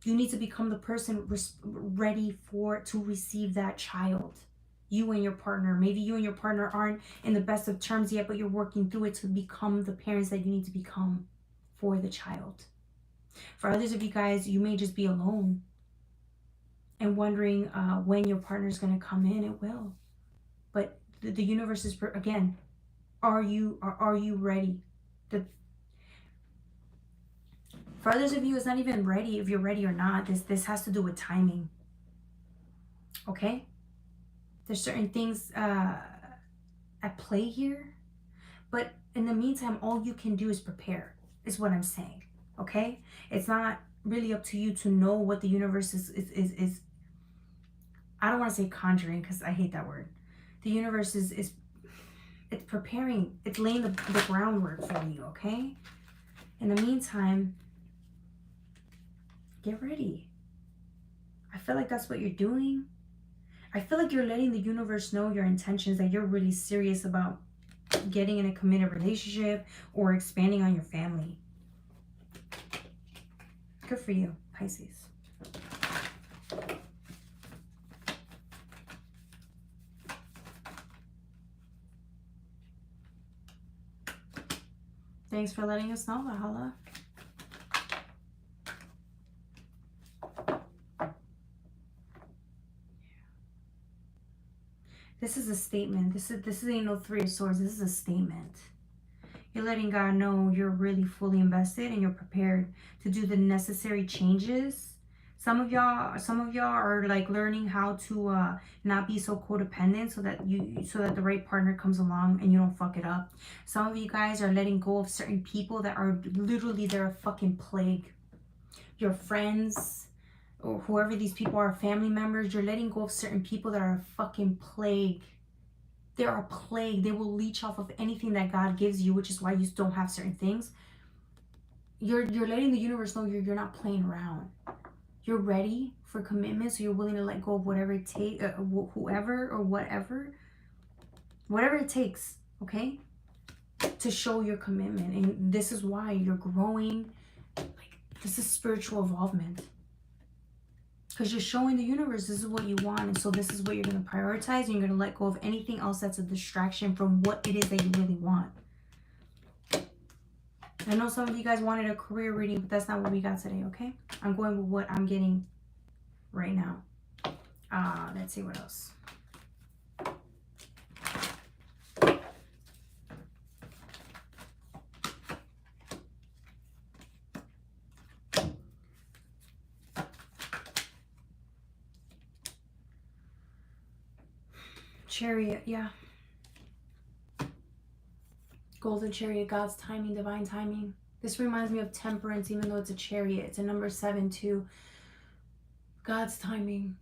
You need to become the person ready to receive that child. You and your partner. Maybe you and your partner aren't in the best of terms yet, but you're working through it to become the parents that you need to become for the child. For others of you guys, you may just be alone and wondering when your partner is going to come in. It will. But the universe is, again, are you ready? For others of you, it's not even ready if you're ready or not. This has to do with timing. Okay? There's certain things at play here. But in the meantime, all you can do is prepare, is what I'm saying. Okay? It's not really up to you to know what the universe is I don't want to say conjuring, because I hate that word. The universe is it's preparing. It's laying the groundwork for you, okay? In the meantime, get ready. I feel like that's what you're doing. I feel like you're letting the universe know your intentions, that you're really serious about getting in a committed relationship or expanding on your family. Good for you, Pisces. Thanks for letting us know, Valhalla. This is a statement. This ain't no Three of Swords. This is a statement. You're letting God know you're really fully invested and you're prepared to do the necessary changes Some of y'all are like learning how to not be so codependent, so that the right partner comes along and you don't fuck it up. Some of you guys are letting go of certain people that are literally, they're a fucking plague. Your friends or whoever these people are, family members, you're letting go of certain people that are a fucking plague. They're a plague. They will leech off of anything that God gives you, which is why you don't have certain things. You're letting the universe know you're not playing around. You're ready for commitment, so you're willing to let go of whatever it takes, whoever or whatever it takes, okay, to show your commitment. And this is why you're growing. Like, this is spiritual involvement, because you're showing the universe this is what you want, and so this is what you're going to prioritize, and you're going to let go of anything else that's a distraction from what it is that you really want. I know some of you guys wanted a career reading, but that's not what we got today, okay? I'm going with what I'm getting right now. Let's see what else. Chariot, yeah. Golden Chariot, God's timing, divine timing. This reminds me of Temperance, even though it's a chariot. It's a number 7 too. God's timing.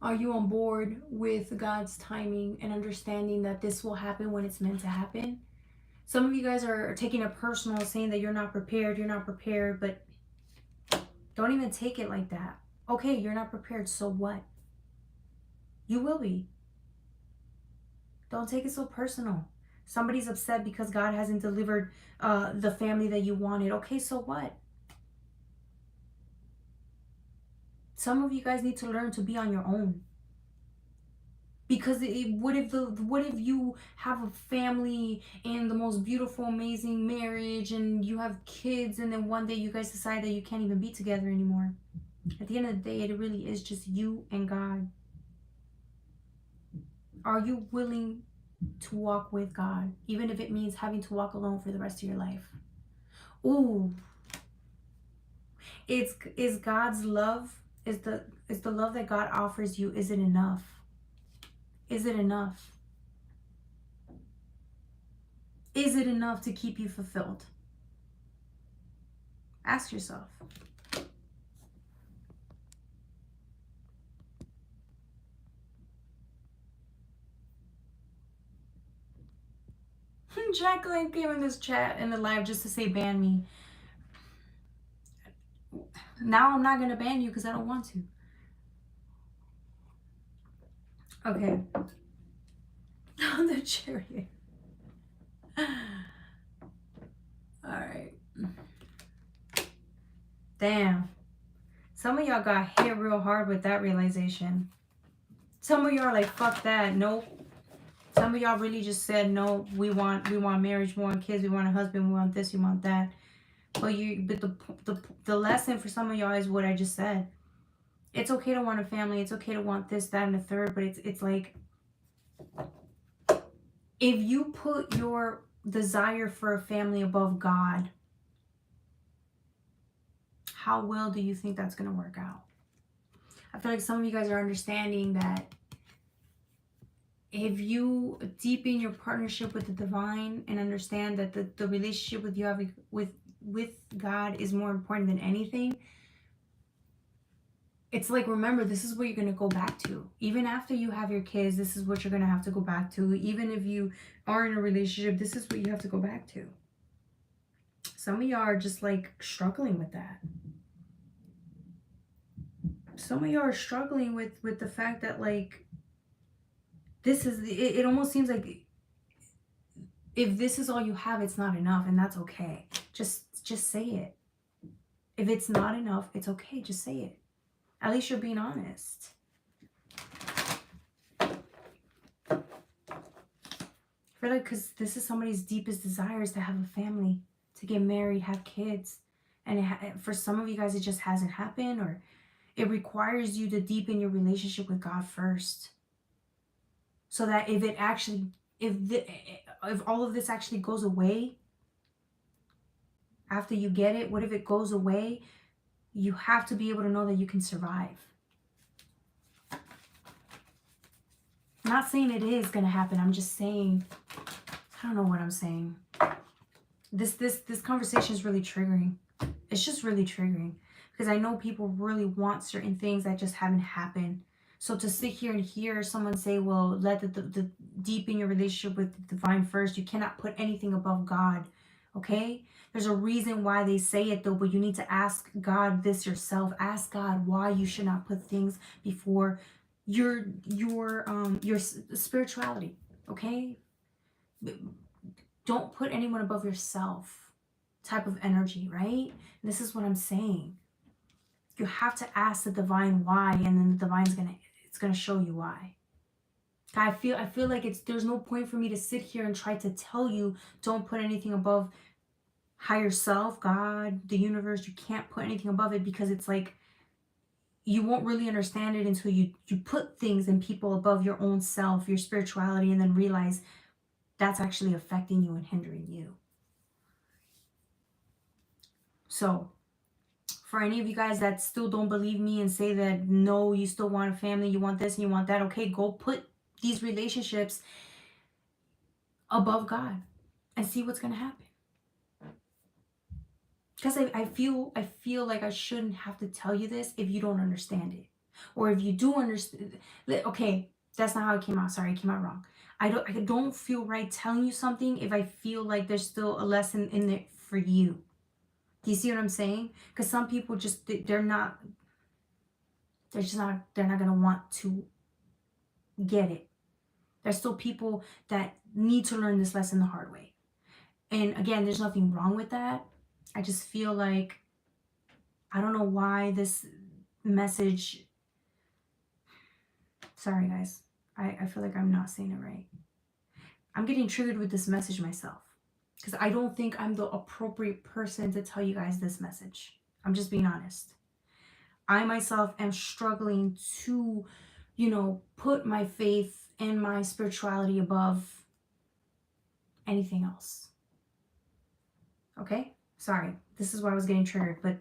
Are you on board with God's timing and understanding that this will happen when it's meant to happen? Some of you guys are taking it personal, saying that you're not prepared, but don't even take it like that. Okay, you're not prepared, so what? You will be. Don't take it so personal. Somebody's upset because God hasn't delivered the family that you wanted. Okay, so what? Some of you guys need to learn to be on your own. Because what if you have a family and the most beautiful, amazing marriage, and you have kids, and then one day you guys decide that you can't even be together anymore? At the end of the day, it really is just you and God. Are you willing to walk with God, even if it means having to walk alone for the rest of your life? Ooh, is God's love, is the love that God offers you, is it enough? Is it enough? Is it enough to keep you fulfilled? Ask yourself. Jacqueline came in this chat in the live just to say ban me. Now I'm not gonna ban you because I don't want to. Okay. The chariot. Alright. Damn. Some of y'all got hit real hard with that realization. Some of y'all are like, fuck that. Nope. Some of y'all really just said, no, we want marriage, we want kids, we want a husband, we want this, we want that. But the lesson for some of y'all is what I just said. It's okay to want a family. It's okay to want this, that, and the third. But it's like, if you put your desire for a family above God, how well do you think that's going to work out? I feel like some of you guys are understanding that if you deepen your partnership with the divine and understand that the relationship with you having with God is more important than anything, it's like, remember, this is what you're going to go back to. Even after you have your kids, this is what you're going to have to go back to. Even if you are in a relationship, this is what you have to go back to. Some of y'all are just like struggling with that. Some of y'all are struggling with the fact that, like, this is, it almost seems like if this is all you have, it's not enough, and that's okay. Just say it. If it's not enough, it's okay. Just say it. At least you're being honest. I feel like, because this is somebody's deepest desires, to have a family, to get married, have kids. And for some of you guys, it just hasn't happened, or it requires you to deepen your relationship with God first. So that if it actually, if all of this actually goes away, after you get it, what if it goes away? You have to be able to know that you can survive. I'm not saying it is going to happen. I'm just saying, I don't know what I'm saying. This conversation is really triggering. It's just really triggering because I know people really want certain things that just haven't happened. So to sit here and hear someone say, well, let the deepen your relationship with the divine first. You cannot put anything above God. Okay? There's a reason why they say it though, but you need to ask God this yourself. Ask God why you should not put things before your spirituality. Okay? Don't put anyone above yourself type of energy, right? This is what I'm saying. You have to ask the divine why, and then the divine's gonna show you why. I feel like there's no point for me to sit here and try to tell you don't put anything above higher self, God, the universe. You can't put anything above it because it's like you won't really understand it until you put things and people above your own self, your spirituality, and then realize that's actually affecting you and hindering you. So for any of you guys that still don't believe me and say that no, you still want a family, you want this and you want that, okay, go put these relationships above God and see what's gonna happen. Because I feel like I shouldn't have to tell you this if you don't understand it. Or if you do understand, okay, that's not how it came out. Sorry, it came out wrong. I don't feel right telling you something if I feel like there's still a lesson in it for you. Do you see what I'm saying? Because some people just, they're not gonna want to get it. There's still people that need to learn this lesson the hard way. And again, there's nothing wrong with that. I just feel like, I don't know why this message, sorry guys, I feel like I'm not saying it right. I'm getting triggered with this message myself because I don't think I'm the appropriate person to tell you guys this message. I'm just being honest. I myself am struggling to, put my faith and my spirituality above anything else. Okay? Sorry. This is why I was getting triggered, but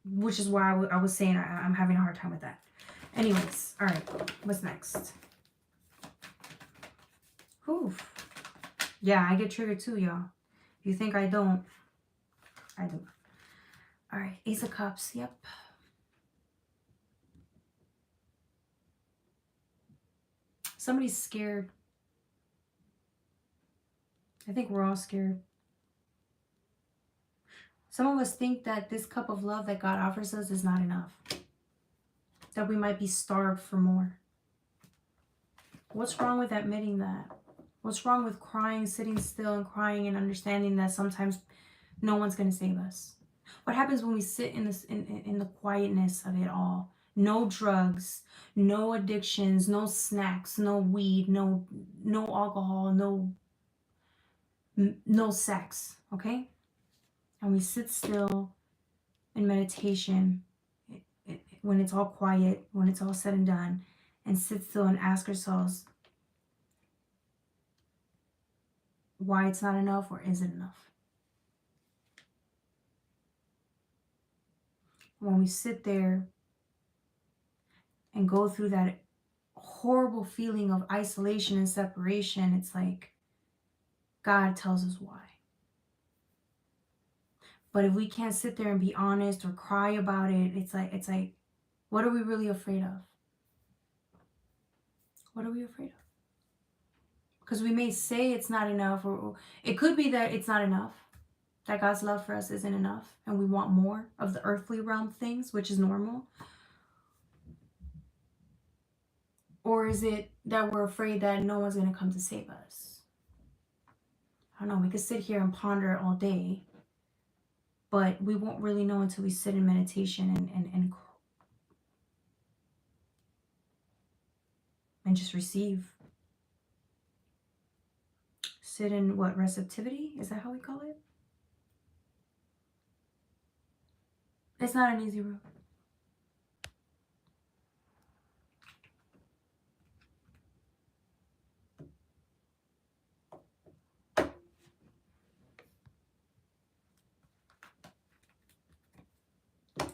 which is why I was saying I'm having a hard time with that. Anyways, all right. What's next? Whew. Yeah, I get triggered too, y'all. If you think I don't, I do. All right. Ace of Cups. Yep. Somebody's scared. I think we're all scared. Some of us think that this cup of love that God offers us is not enough. That we might be starved for more. What's wrong with admitting that? What's wrong with crying, sitting still and crying and understanding that sometimes no one's going to save us? What happens when we sit in this in the quietness of it all? No drugs, no addictions, no snacks, no weed, no alcohol, no sex, okay? And we sit still in meditation when it's all quiet, when it's all said and done, and sit still and ask ourselves why it's not enough, or is it enough? When we sit there and go through that horrible feeling of isolation and separation, it's like God tells us why. But if we can't sit there and be honest or cry about it, it's like, what are we really afraid of? What are we afraid of? Because we may say it's not enough, or it could be that it's not enough, that God's love for us isn't enough, and we want more of the earthly realm things, which is normal. Or is it that we're afraid that no one's going to come to save us? I don't know. We could sit here and ponder all day, but we won't really know until we sit in meditation and just receive. Sit in what? Receptivity? Is that how we call it? It's not an easy road.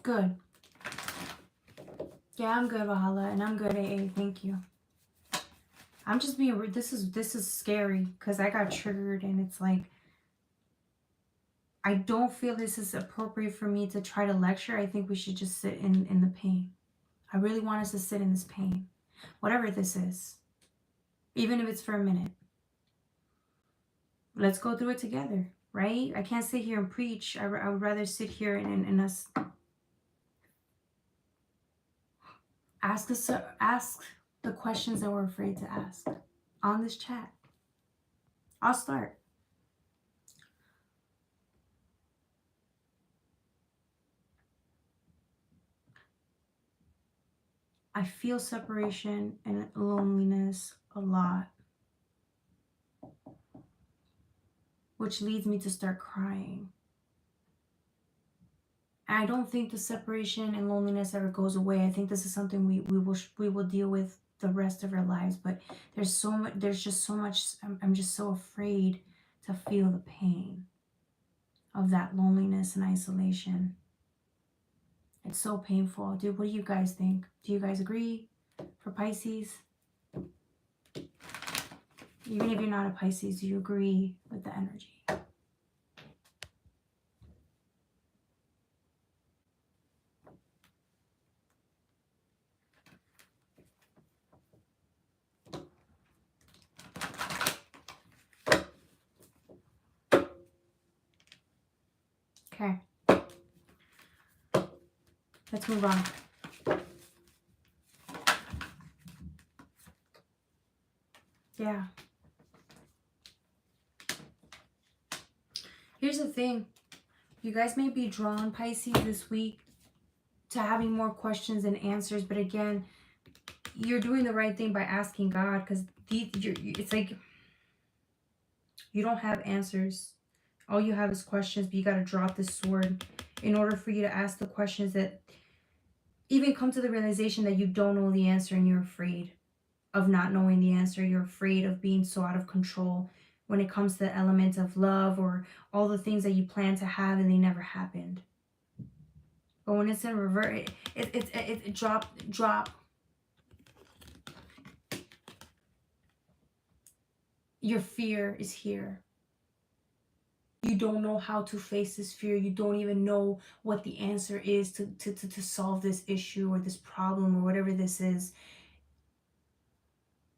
Good. Yeah, I'm good, Valhalla, and I'm good, AA. Thank you. I'm just being this is scary because I got triggered, and it's like I don't feel this is appropriate for me to try to lecture. I think we should just sit in the pain. I really want us to sit in this pain, whatever this is, even if it's for a minute. Let's go through it together, right? I can't sit here and preach. I would rather sit here and us ask the questions that we're afraid to ask on this chat. I'll start. I feel separation and loneliness a lot, which leads me to start crying. And I don't think the separation and loneliness ever goes away. I think this is something we will deal with the rest of our lives. But there's just so much. I'm just so afraid to feel the pain of that loneliness and isolation. It's so painful. Dude, what do you guys think? Do you guys agree for Pisces? Even if you're not a Pisces, do you agree with the energy? Okay. Let's move on. Yeah. Here's the thing. You guys may be drawn, Pisces, this week to having more questions than answers. But again, you're doing the right thing by asking God, because it's like you don't have answers. All you have is questions, but you got to drop this sword in order for you to ask the questions that even come to the realization that you don't know the answer and you're afraid of not knowing the answer. You're afraid of being so out of control when it comes to the element of love or all the things that you plan to have and they never happened. But when it's in reverse, it drop. Your fear is here. You don't know how to face this fear. You don't even know what the answer is to solve this issue or this problem or whatever this is.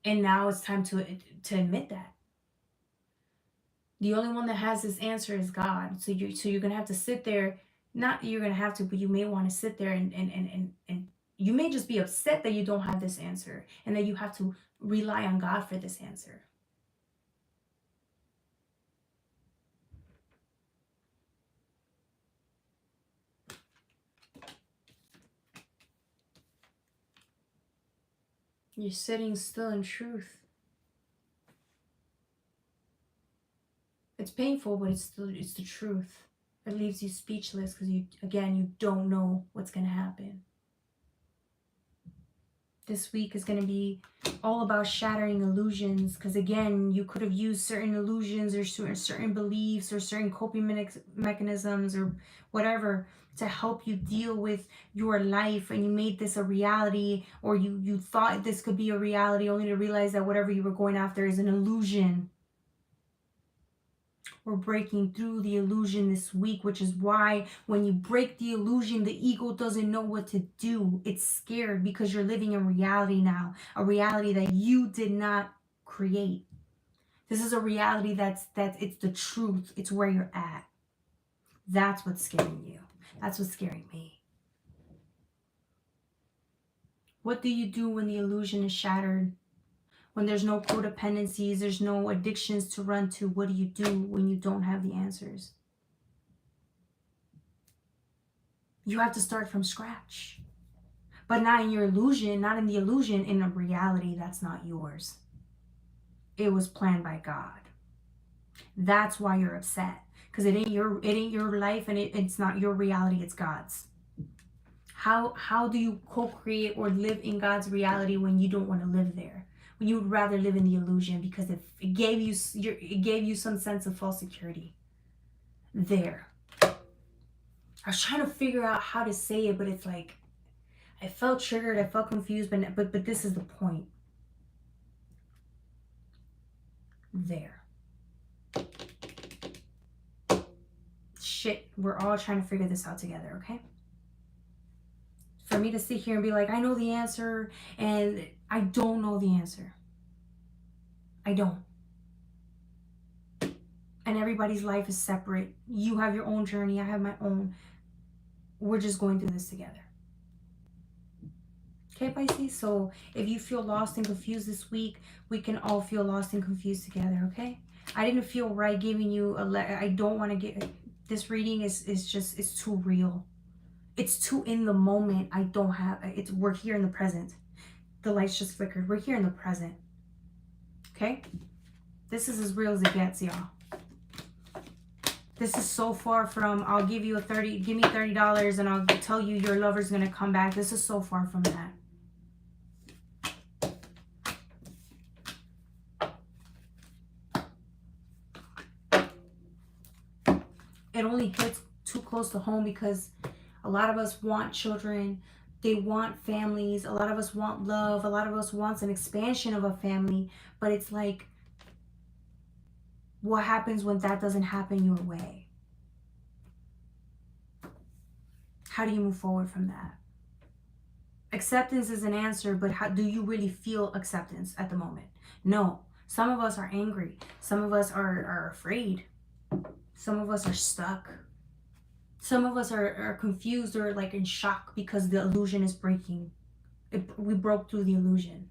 And now it's time to admit that. The only one that has this answer is God. So you're gonna have to sit there. Not you're gonna have to, but you may want to sit there and you may just be upset that you don't have this answer and that you have to rely on God for this answer. You're sitting still in truth. It's painful, but it's the truth. It leaves you speechless because you don't know what's going to happen. This week is going to be all about shattering illusions, because again, you could have used certain illusions or certain beliefs or certain coping mechanisms or whatever to help you deal with your life, and you made this a reality, or you thought this could be a reality only to realize that whatever you were going after is an illusion. We're breaking through the illusion this week, which is why when you break the illusion, the ego doesn't know what to do. It's scared because you're living in reality now, a reality that you did not create. This is a reality that's it's the truth. It's where you're at. That's what's scaring you. That's what's scaring me. What do you do when the illusion is shattered? When there's no codependencies, there's no addictions to run to, what do you do when you don't have the answers? You have to start from scratch. But not in your illusion, not in the illusion, in a reality that's not yours. It was planned by God. That's why you're upset. Because it ain't your life, and it's not your reality, it's God's. How do you co-create or live in God's reality when you don't want to live there? When you would rather live in the illusion because it gave you some sense of false security there. I was trying to figure out how to say it, but it's like I felt triggered, I felt confused, but this is the point. There. Shit, we're all trying to figure this out together, okay? For me to sit here and be like, I know the answer, and I don't know the answer. I don't. And everybody's life is separate. You have your own journey, I have my own. We're just going through this together. Okay, Pisces? So if you feel lost and confused this week, we can all feel lost and confused together, okay? I didn't feel right giving you I don't want to get... This reading is just, it's too real. It's too in the moment. I don't have... We're here in the present. The lights just flickered. We're here in the present. Okay? This is as real as it gets, y'all. This is so far from, I'll give you give me $30 and I'll tell you your lover's going to come back. This is so far from that. It only hits too close to home because a lot of us want children. They want families. A lot of us want love. A lot of us wants an expansion of a family. But it's like, what happens when that doesn't happen your way? How do you move forward from that? Acceptance is an answer, but how do you really feel acceptance at the moment? No. Some of us are angry. Some of us are afraid. Some of us are stuck. Some of us are confused or like in shock because the illusion is breaking. We broke through the illusion.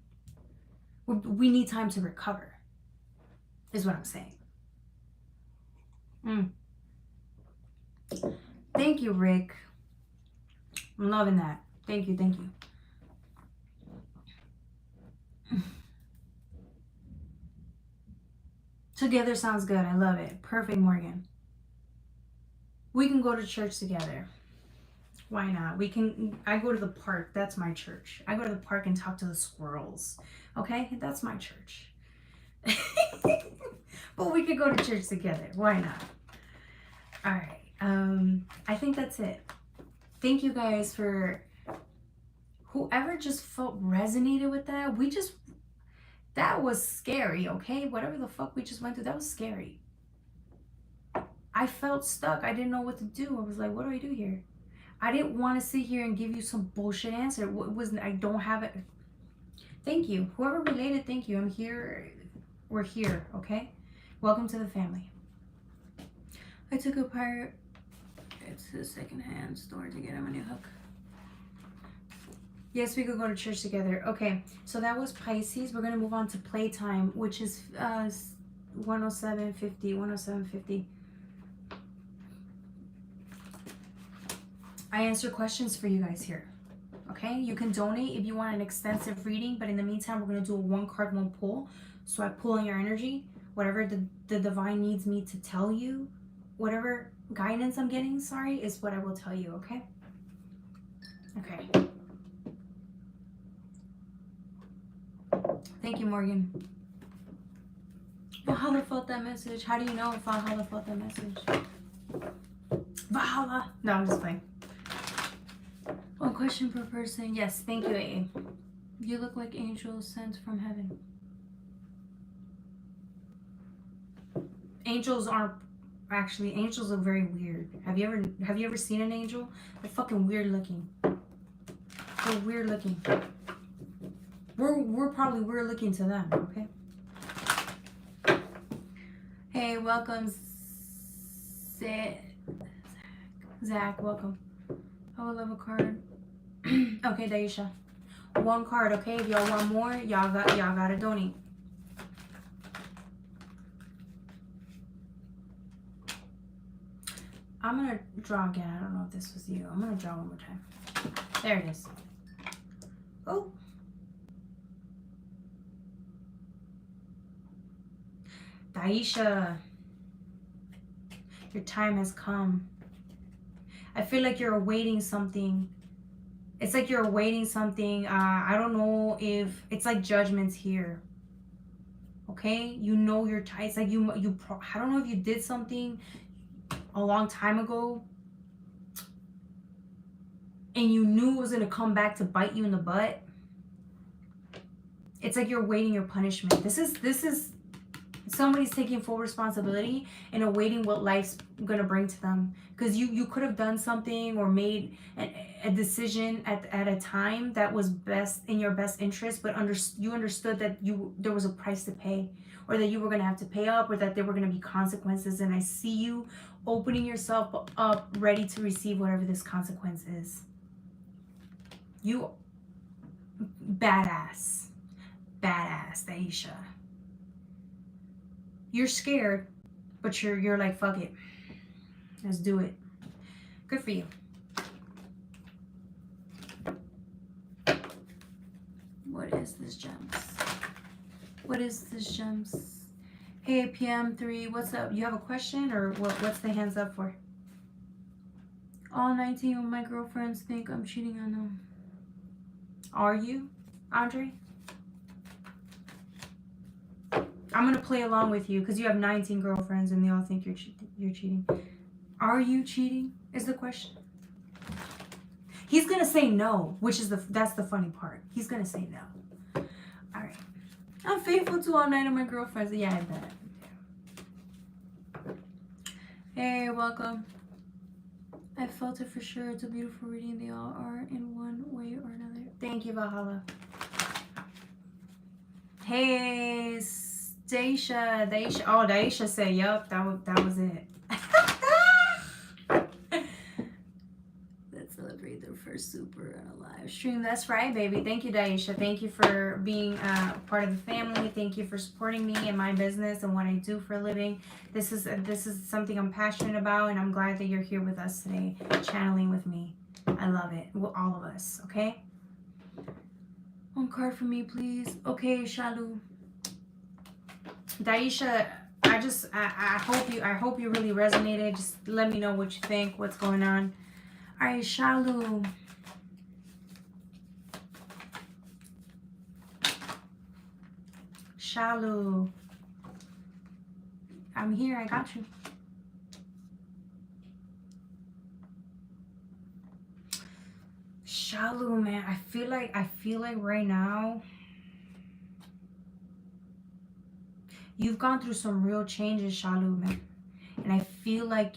We need time to recover, is what I'm saying. Thank you, Rick. I'm loving that. Thank you, thank you. Together sounds good. I love it. Perfect, Morgan. We can go to church together. Why not? We can. I go to the park. That's my church. I go to the park and talk to the squirrels. Okay? That's my church. But we could go to church together. Why not? All right. I think that's it. Thank you guys for whoever just felt resonated with that. That was scary, okay? Whatever the fuck we just went through, that was scary. I felt stuck. I didn't know what to do. I was like, what do I do here? I didn't want to sit here and give you some bullshit answer. I don't have it. Thank you. Whoever related, thank you. I'm here. We're here, okay? Welcome to the family. I took apart. It's a secondhand store to get him a new hook. Yes, we could go to church together. Okay, so that was Pisces. We're going to move on to Playtime, which is 107.50. I answer questions for you guys here. Okay, you can donate if you want an extensive reading, but in the meantime, we're going to do a one card, one pull. So I pull on your energy, whatever the divine needs me to tell you, whatever guidance I'm getting, is what I will tell you, okay? Okay. Thank you, Morgan. Valhalla felt that message. How do you know if Valhalla felt that message? Valhalla! No, I'm just playing. One question per person. Yes, thank you, AA. You look like angels sent from heaven. Angels aren't actually. Angels look very weird. Have you ever seen an angel? They're fucking weird looking. They're weird looking. We're probably weird looking to them. Okay. Hey, welcome, Zach. Welcome. I would love a card. Okay, Daisha. One card, okay? If y'all want more, y'all gotta donate. I'm gonna draw again. I don't know if this was you. I'm gonna draw one more time. There it is. Oh. Daisha. Your time has come. I feel like you're awaiting something. It's like you're awaiting something. I don't know if it's like judgment's here. Okay, you know your time. It's like I don't know if you did something a long time ago. and you knew it was going to come back to bite you in the butt, it's like you're waiting your punishment. This is somebody's taking full responsibility and awaiting what life's gonna bring to them, because you could have done something or made a decision at a time that was best in your best interest, but you understood that there was a price to pay, or that you were gonna have to pay up, or that there were gonna be consequences. And I see you opening yourself up, ready to receive whatever this consequence is. You badass, Daisha. You're scared, but you're like, fuck it, let's do it. Good for you. What is this, gems? What is this, gems? Hey, PM3, what's up? You have a question, or what's the hands up for? All 19 of my girlfriends think I'm cheating on them. Are you, Andre? I'm gonna play along with you because you have 19 girlfriends and they all think you're cheating. Are you cheating? Is the question. He's gonna say no, which is that's the funny part. He's gonna say no. All right. I'm faithful to all 9 of my girlfriends. Yeah, I bet. Hey, welcome. I felt it for sure. It's a beautiful reading. They all are in one way or another. Thank you, Valhalla. Hey, Daisha. Oh, Daisha said, yup, that was it. Let's celebrate their first super on a live stream. That's right, baby. Thank you, Daisha. Thank you for being part of the family. Thank you for supporting me and my business and what I do for a living. This is something I'm passionate about, and I'm glad that you're here with us today, channeling with me. I love it. Well, all of us, okay? One card for me, please. Okay, Shalu. Daisha, I hope you really resonated. Just let me know what you think, what's going on. All right, Shalu. Shalu. I'm here, I got you. Shalu, man, I feel like right now you've gone through some real changes, Shalu, man. And I feel like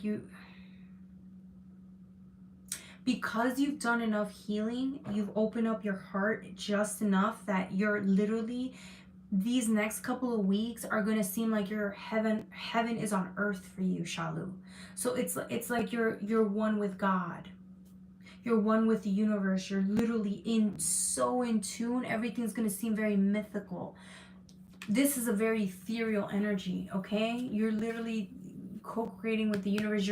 because you've done enough healing, you've opened up your heart just enough that you're literally, these next couple of weeks are going to seem like your heaven is on earth for you, Shalu. So it's like you're one with God. You're one with the universe. You're literally so in tune. Everything's going to seem very mythical. This is a very ethereal energy, okay? You're literally co-creating with the universe.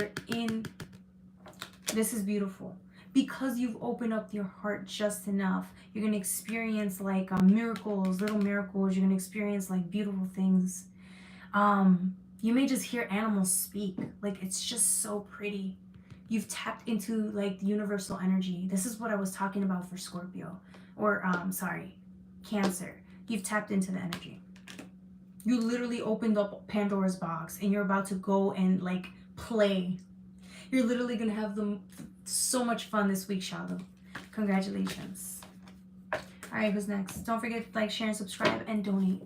This is beautiful. Because you've opened up your heart just enough, you're going to experience like miracles, little miracles. You're going to experience like beautiful things. You may just hear animals speak. Like, it's just so pretty. You've tapped into like the universal energy. This is what I was talking about for Scorpio, or Cancer. You've tapped into the energy. You literally opened up Pandora's box and you're about to go and like play. You're literally gonna have so much fun this week, Shalu. Congratulations. All right, who's next? Don't forget to like, share, and subscribe, and donate.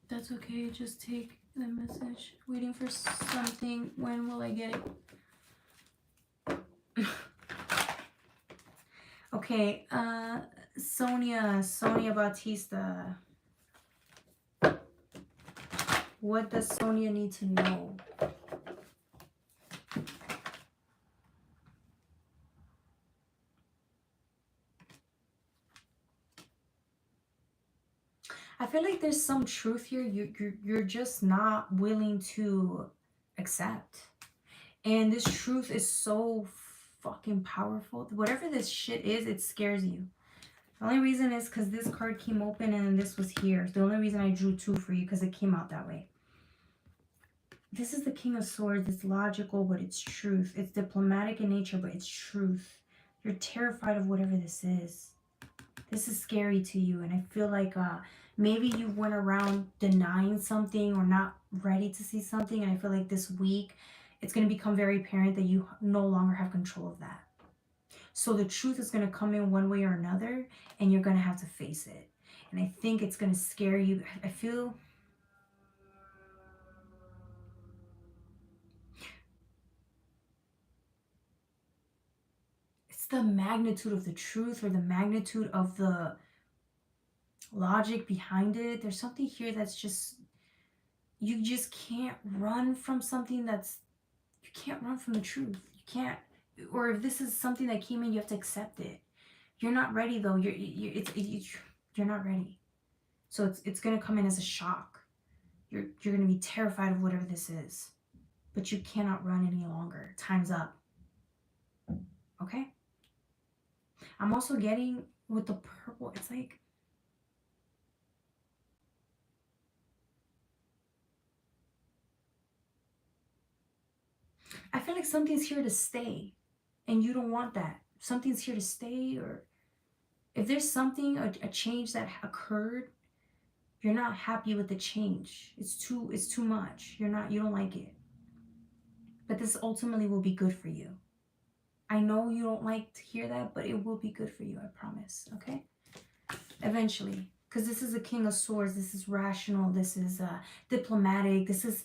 That's okay, just take the message. Waiting for something. When will I get it? Okay, Sonia Bautista. What does Sonia need to know? I feel like there's some truth here you're just not willing to accept. And this truth is so fucking powerful. Whatever this shit is, it scares you. The only reason is because this card came open and this was here. The only reason I drew 2 for you, because it came out that way. This is the King of Swords. It's logical, but it's truth. It's diplomatic in nature, but it's truth. You're terrified of whatever this is. This is scary to you. And I feel like maybe you went around denying something or not ready to see something. And I feel like this week, it's going to become very apparent that you no longer have control of that. So the truth is going to come in one way or another, and you're going to have to face it. And I think it's going to scare you. I feel... it's the magnitude of the truth or the magnitude of the logic behind it. There's something here that's just... you just can't run from something that's... you can't run from the truth. You can't... or if this is something that came in, you have to accept it. You're not ready though. You're not ready. So it's going to come in as a shock. You're going to be terrified of whatever this is. But you cannot run any longer. Time's up. Okay? I'm also getting with the purple, it's like... I feel like something's here to stay. And you don't want that. Something's here to stay, or if there's something, a change that occurred, you're not happy with the change. It's too much. You don't like it. But this ultimately will be good for you. I know you don't like to hear that, but it will be good for you, I promise. Okay? Eventually. Because this is a King of Swords. This is rational. This is diplomatic. This is...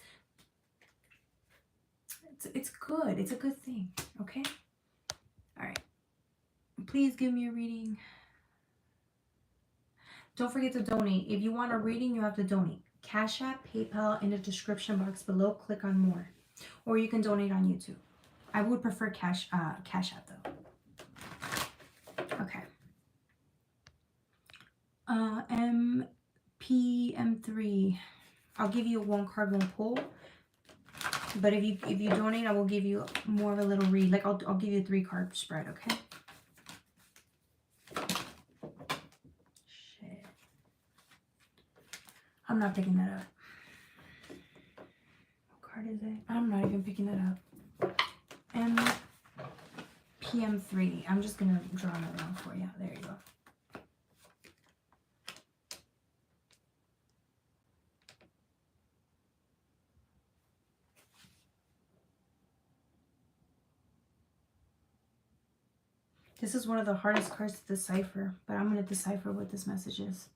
it's good. It's a good thing. Okay? Alright. Please give me a reading. Don't forget to donate. If you want a reading, you have to donate. Cash App, PayPal in the description box below. Click on more. Or you can donate on YouTube. I would prefer Cash App though. Okay. MP3. I'll give you one card, one pull. But if you donate, I will give you more of a little read. Like I'll give you a 3-card spread, okay? Shit. I'm not picking that up. What card is it? I'm not even picking that up. PM3. I'm just gonna draw another one for you. There you go. This is one of the hardest cards to decipher, but I'm going to decipher what this message is.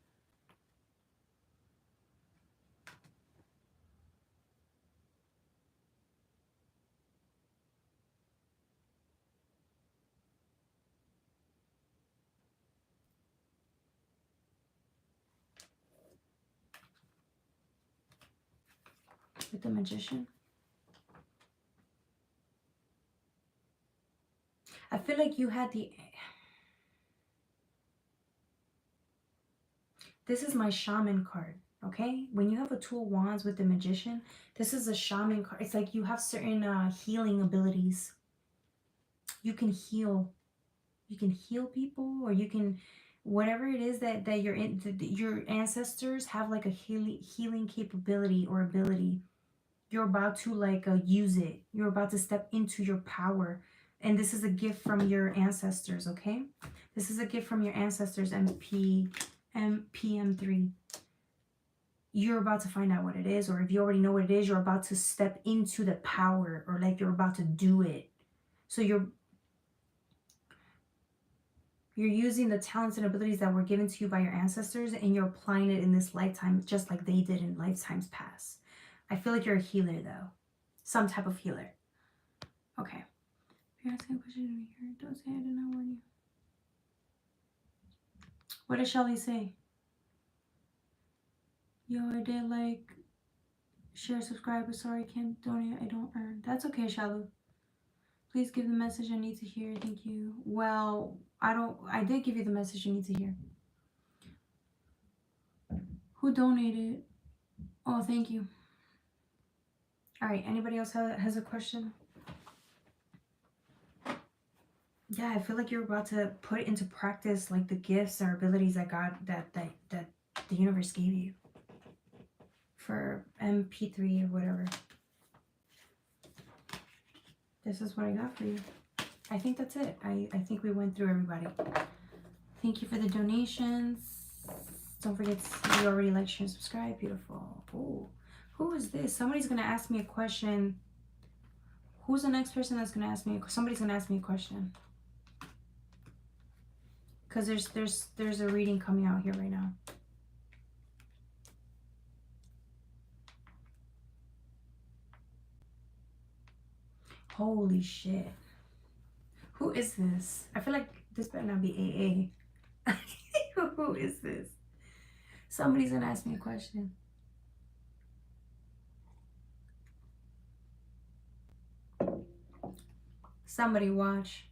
With the Magician. I feel like you had the... this is my Shaman card, okay? When you have a Two of Wands with the Magician, this is a Shaman card. It's like you have certain healing abilities. You can heal. You can heal people, or you can... whatever it is that your ancestors have, like a healing capability or ability. You're about to like use it. You're about to step into your power. And this is a gift from your ancestors, okay? This is a gift from your ancestors, PM3. You're about to find out what it is, or if you already know what it is, you're about to step into the power, or like you're about to do it. So you're using the talents and abilities that were given to you by your ancestors, and you're applying it in this lifetime just like they did in lifetimes past. I feel like you're a healer though. Some type of healer. Okay. If you're asking a question to me here, don't say I did not warn you. What did Shelly say? Yo, I did like, share, subscribe, but sorry, can't donate, I don't earn. That's okay, Shalu. Please give the message I need to hear. Thank you. Well, I did give you the message you need to hear. Who donated? Oh, thank you. All right, anybody else has a question? Yeah, I feel like you're about to put into practice like the gifts or abilities that God, that the universe gave you for MP3 or whatever. This is what I got for you. I think that's it. I think we went through everybody. Thank you for the donations. Don't forget to, you already like, share, and subscribe. Beautiful. Ooh, who is this? Somebody's going to ask me a question. Who's the next person that's going to ask me? Somebody's going to ask me a question. Because there's a reading coming out here right now. Holy shit. Who is this? I feel like this better not be AA. Who is this? Somebody's gonna ask me a question. Somebody watch.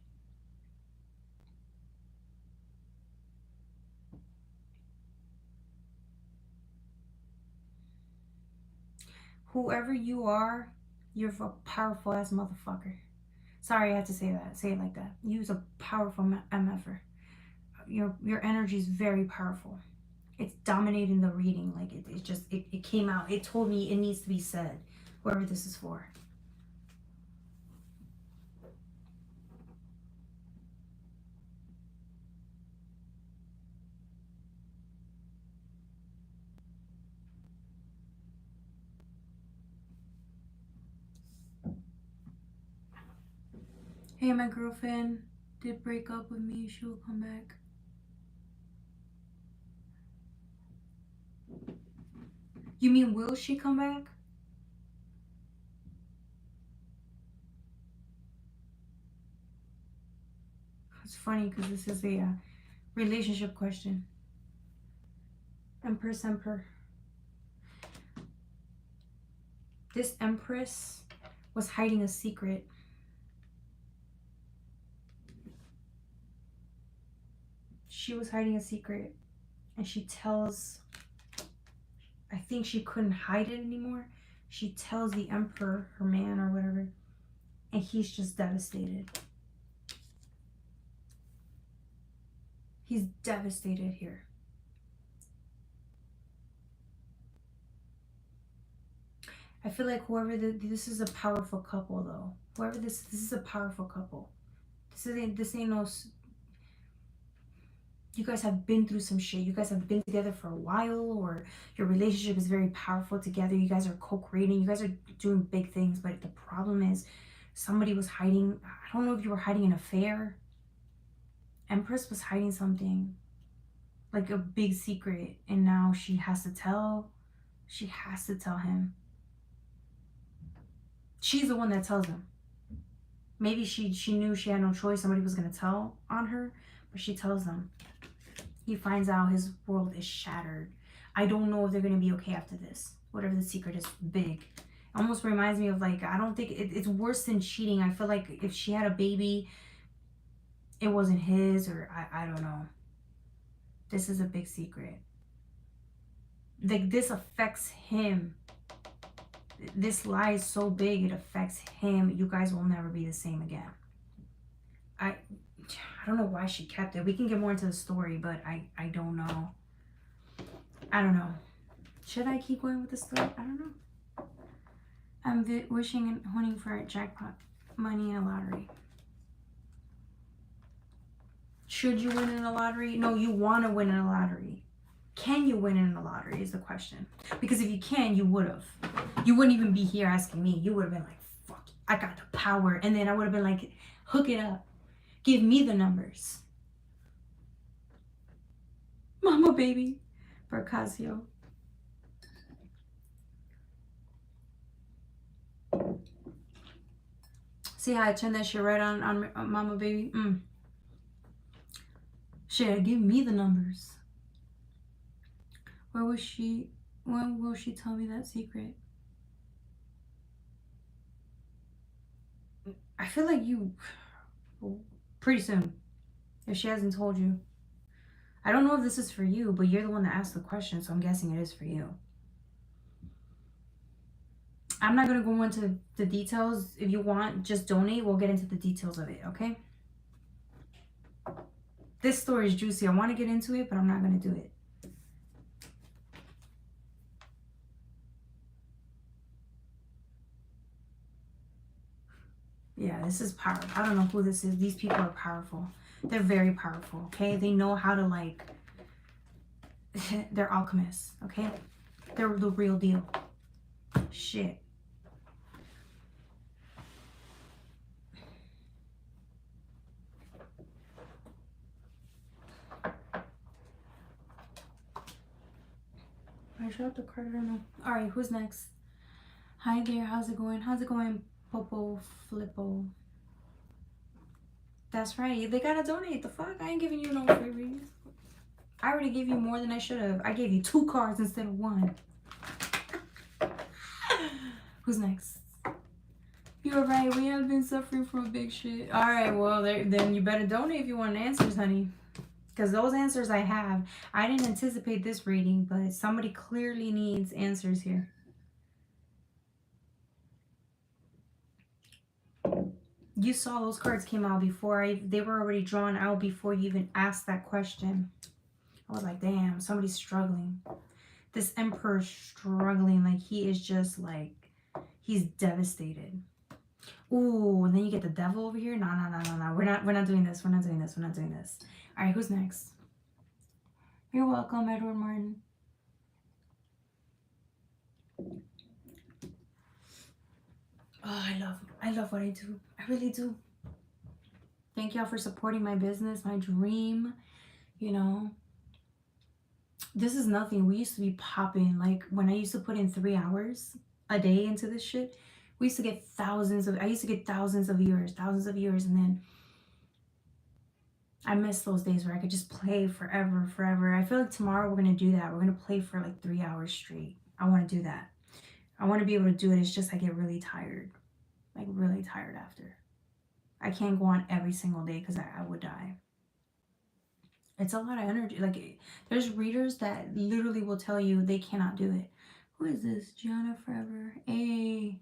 Whoever you are, you're a powerful ass motherfucker. Sorry, I had to say that. Say it like that. You's a powerful MFer. Your energy is very powerful. It's dominating the reading. Like it came out. It told me it needs to be said. Whoever this is for. Hey, my girlfriend did break up with me. She will come back. You mean, will she come back? It's funny because this is a relationship question. Empress, Emperor. This Empress was hiding a secret. She was hiding a secret. And she tells... I think she couldn't hide it anymore. She tells the Emperor, her man or whatever, and he's just devastated. He's devastated here. I feel like whoever this is a powerful couple though. Whoever this is a powerful couple. This ain't no. You guys have been through some shit. You guys have been together for a while, or your relationship is very powerful together. You guys are co-creating. You guys are doing big things, but the problem is somebody was hiding. I don't know if you were hiding an affair. Empress was hiding something, like a big secret, and now she has to tell. She has to tell him. She's the one that tells him. Maybe she knew she had no choice. Somebody was going to tell on her, but she tells them. He finds out his world is shattered. I don't know if they're going to be okay after this. Whatever the secret is, big. It almost reminds me of, like, I don't think it's worse than cheating. I feel like if she had a baby, it wasn't his, or I don't know. This is a big secret. Like, this affects him. This lie is so big, it affects him. You guys will never be the same again. I don't know why she kept it. We can get more into the story, but I don't know. I don't know. Should I keep going with the story? I don't know. I'm wishing and hoping for a jackpot money in a lottery. Should you win in a lottery? No, you want to win in a lottery. Can you win in a lottery is the question. Because if you can, you would have. You wouldn't even be here asking me. You would have been like, fuck, I got the power. And then I would have been like, hook it up. Give me the numbers. Mama baby. For Casio. See how I turned that shit right on Mama baby? Shit, give me the numbers. When will she tell me that secret? I feel like pretty soon, if she hasn't told you. I don't know if this is for you, but you're the one that asked the question, so I'm guessing it is for you. I'm not going to go into the details. If you want, just donate. We'll get into the details of it, okay? This story is juicy. I want to get into it, but I'm not going to do it. Yeah, this is powerful. I don't know who this is. These people are powerful. They're very powerful, okay? They know how to, like, they're alchemists, okay? They're the real deal. Shit. I dropped the card, I don't know. Alright, who's next? Hi there, how's it going? How's it going, Popo Flippo? That's right. They gotta donate. The fuck? I ain't giving you no freebies. I already gave you more than I should have. I gave you 2 cards instead of 1. Who's next? You're right. We have been suffering from a big shit. All right. Well, then you better donate if you want answers, honey. Because those answers I have. I didn't anticipate this reading, but somebody clearly needs answers here. You saw those cards came out before they were already drawn out before you even asked that question. I was like, damn, somebody's struggling. This emperor's struggling. Like, he is just like, he's devastated. Ooh, and then you get the devil over here. No. We're not doing this. We're not doing this. All right, who's next? You're welcome, Edward Martin. Oh, I love what I do. I really do. Thank y'all for supporting my business, my dream. You know, this is nothing. We used to be popping. Like, when I used to put in 3 hours a day into this shit, I used to get thousands of viewers, and then I miss those days where I could just play forever. I feel like tomorrow we're gonna do that. We're gonna play for like 3 hours straight. I want to do that. I want to be able to do it. It's just I get really tired, like really tired after. I can't go on every single day because I would die. It's a lot of energy. Like, there's readers that literally will tell you they cannot do it. Who is this? Gianna Forever. Hey.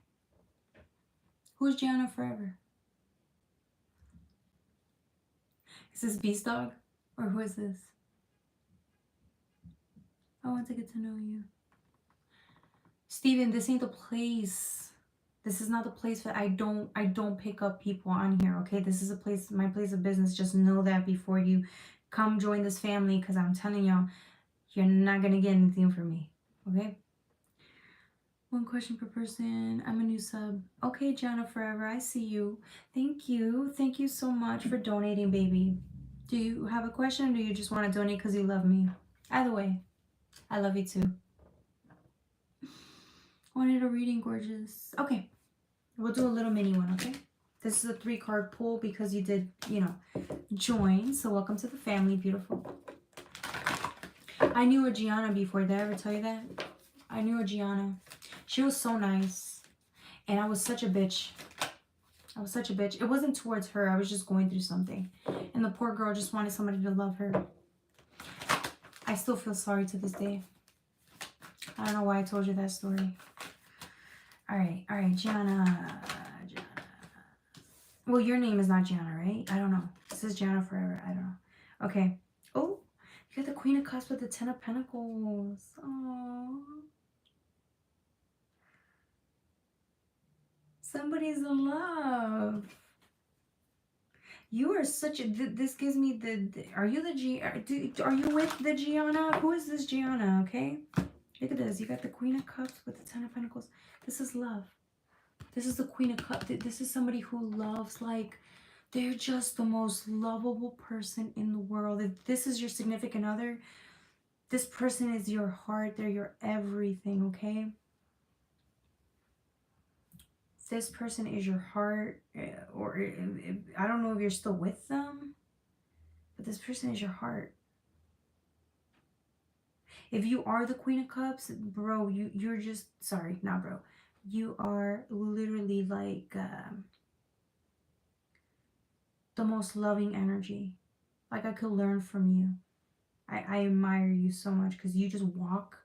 Who's Gianna Forever? Is this Beast Dog? Or who is this? I want to get to know you. Steven, this ain't the place. This is not the place that I don't pick up people on here, okay? This is a place, my place of business. Just know that before you come join this family, because I'm telling y'all, you're not going to get anything from me, okay? 1 question per person. I'm a new sub. Okay, Gianna Forever, I see you. Thank you. Thank you so much for donating, baby. Do you have a question, or do you just want to donate because you love me? Either way, I love you too. Wanted a reading, gorgeous. Okay, we'll do a little mini one, okay? This is a 3-card pull because you did, you know, join. So welcome to the family, beautiful. I knew a Gianna before. Did I ever tell you that? I knew a Gianna. She was so nice. And I was such a bitch. It wasn't towards her. I was just going through something. And the poor girl just wanted somebody to love her. I still feel sorry to this day. I don't know why I told you that story. All right, Gianna. Well, your name is not Gianna, right? I don't know. This is Gianna Forever. I don't know. Okay. Oh, you got the Queen of Cups with the 10 of Pentacles. Oh. Somebody's in love. You are such a... This gives me the... Are you with the Gianna? Who is this Gianna, okay? Look at this. You got the Queen of Cups with the 10 of Pentacles. This is love. This is the Queen of Cups. This is somebody who loves, like, they're just the most lovable person in the world. If this is your significant other, this person is your heart. They're your everything, okay? This person is your heart, or I don't know if you're still with them, but this person is your heart. If you are the Queen of Cups, bro, you're just, sorry, not bro. You are literally like the most loving energy. Like, I could learn from you. I admire you so much because you just walk.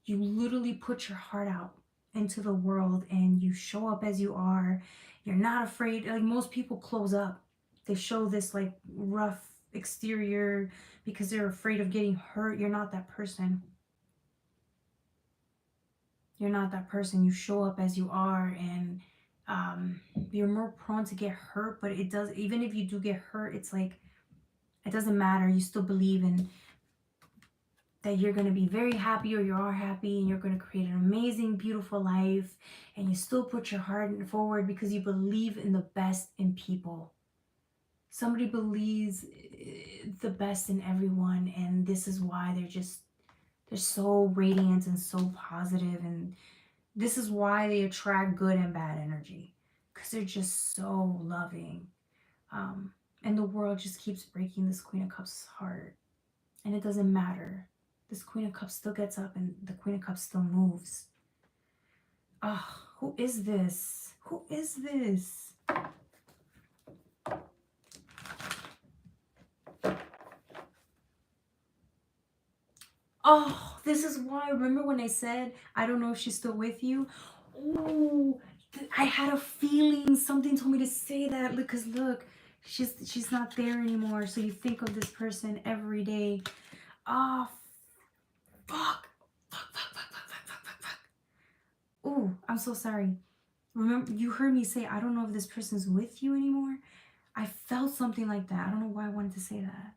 You literally put your heart out into the world and you show up as you are. You're not afraid. Like, most people close up. They show this like rough exterior because they're afraid of getting hurt. You're not that person. You're not that person. You show up as you are, and You're more prone to get hurt, but it does, even if you do get hurt, it's like it doesn't matter. You still believe in that you're going to be very happy, or you are happy, and you're going to create an amazing, beautiful life, and you still put your heart forward because you believe in the best in people. Somebody believes the best in everyone, and this is why they're so radiant and so positive, and this is why they attract good and bad energy, because they're just so loving. And the world just keeps breaking this Queen of Cups heart, and it doesn't matter. This Queen of Cups still gets up, and the Queen of Cups still moves. Oh, who is this? Who is this? Oh, this is why. Remember when I said, I don't know if she's still with you? Oh, I had a feeling. Something told me to say that. Because look, she's not there anymore. So you think of this person every day. Oh, fuck. Fuck. Oh, I'm so sorry. Remember, you heard me say, I don't know if this person's with you anymore. I felt something like that. I don't know why I wanted to say that.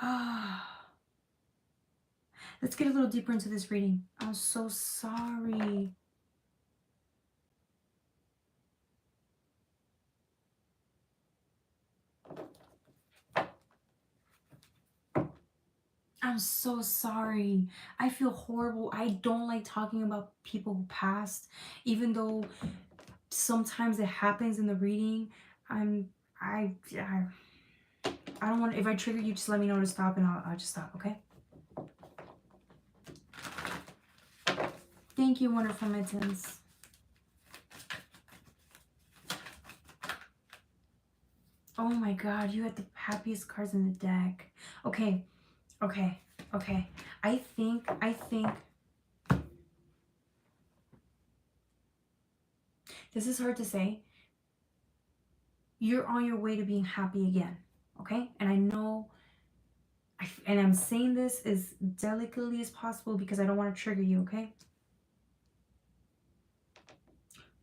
Ah. Let's get a little deeper into this reading. I'm so sorry. I'm so sorry. I feel horrible. I don't like talking about people who passed, even though sometimes it happens in the reading. I don't want. If I trigger you, just let me know to stop, and I'll just stop. Okay. Thank you, wonderful mittens. Oh my God, you had the happiest cards in the deck. Okay. I think this is hard to say. You're on your way to being happy again, okay? And I know, and I'm saying this as delicately as possible because I don't want to trigger you, okay?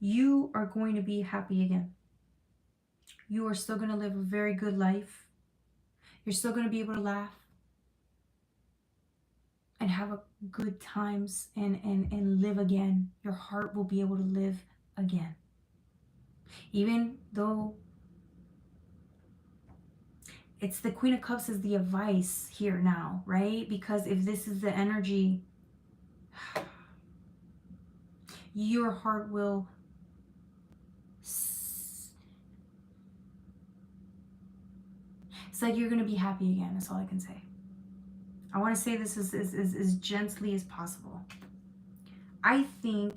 You are going to be happy again. You are still going to live a very good life. You're still going to be able to laugh and have a good times and live again. Your heart will be able to live again. Even though it's the Queen of Cups is the advice here now, right? Because if this is the energy, your heart will it's like you're going to be happy again. That's all I can say. I want to say this as gently as possible. I think,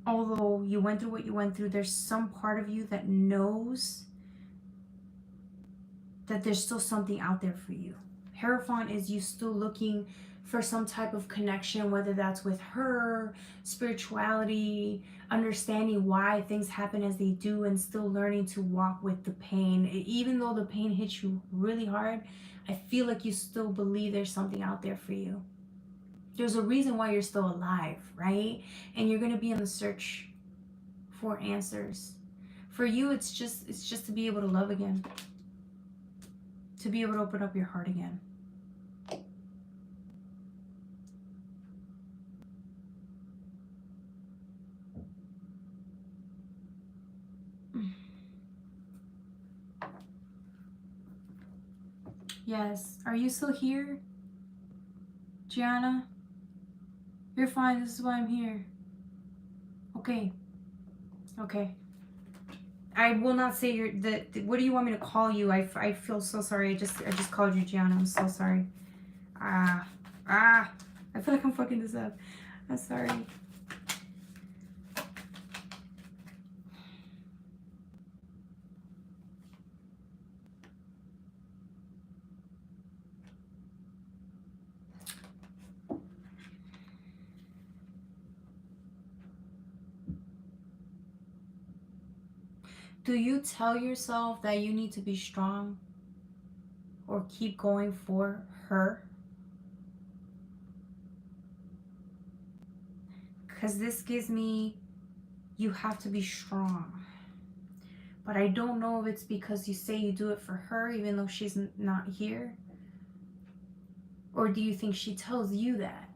although you went through what you went through, there's some part of you that knows that there's still something out there for you. Hierophant is you still looking for some type of connection, whether that's with her, spirituality, understanding why things happen as they do, and still learning to walk with the pain. Even though the pain hits you really hard, I feel like you still believe there's something out there for you. There's a reason why you're still alive, right? And you're going to be in the search for answers. For you, it's just to be able to love again, to be able to open up your heart again. Yes. Are you still here, Gianna? You're fine. This is why I'm here. Okay. I will not say what do you want me to call you? I feel so sorry. I just called you Gianna. I'm so sorry. I feel like I'm fucking this up. I'm sorry. Do you tell yourself that you need to be strong or keep going for her? Because this gives me, you have to be strong. But I don't know if it's because you say you do it for her even though she's not here. Or do you think she tells you that?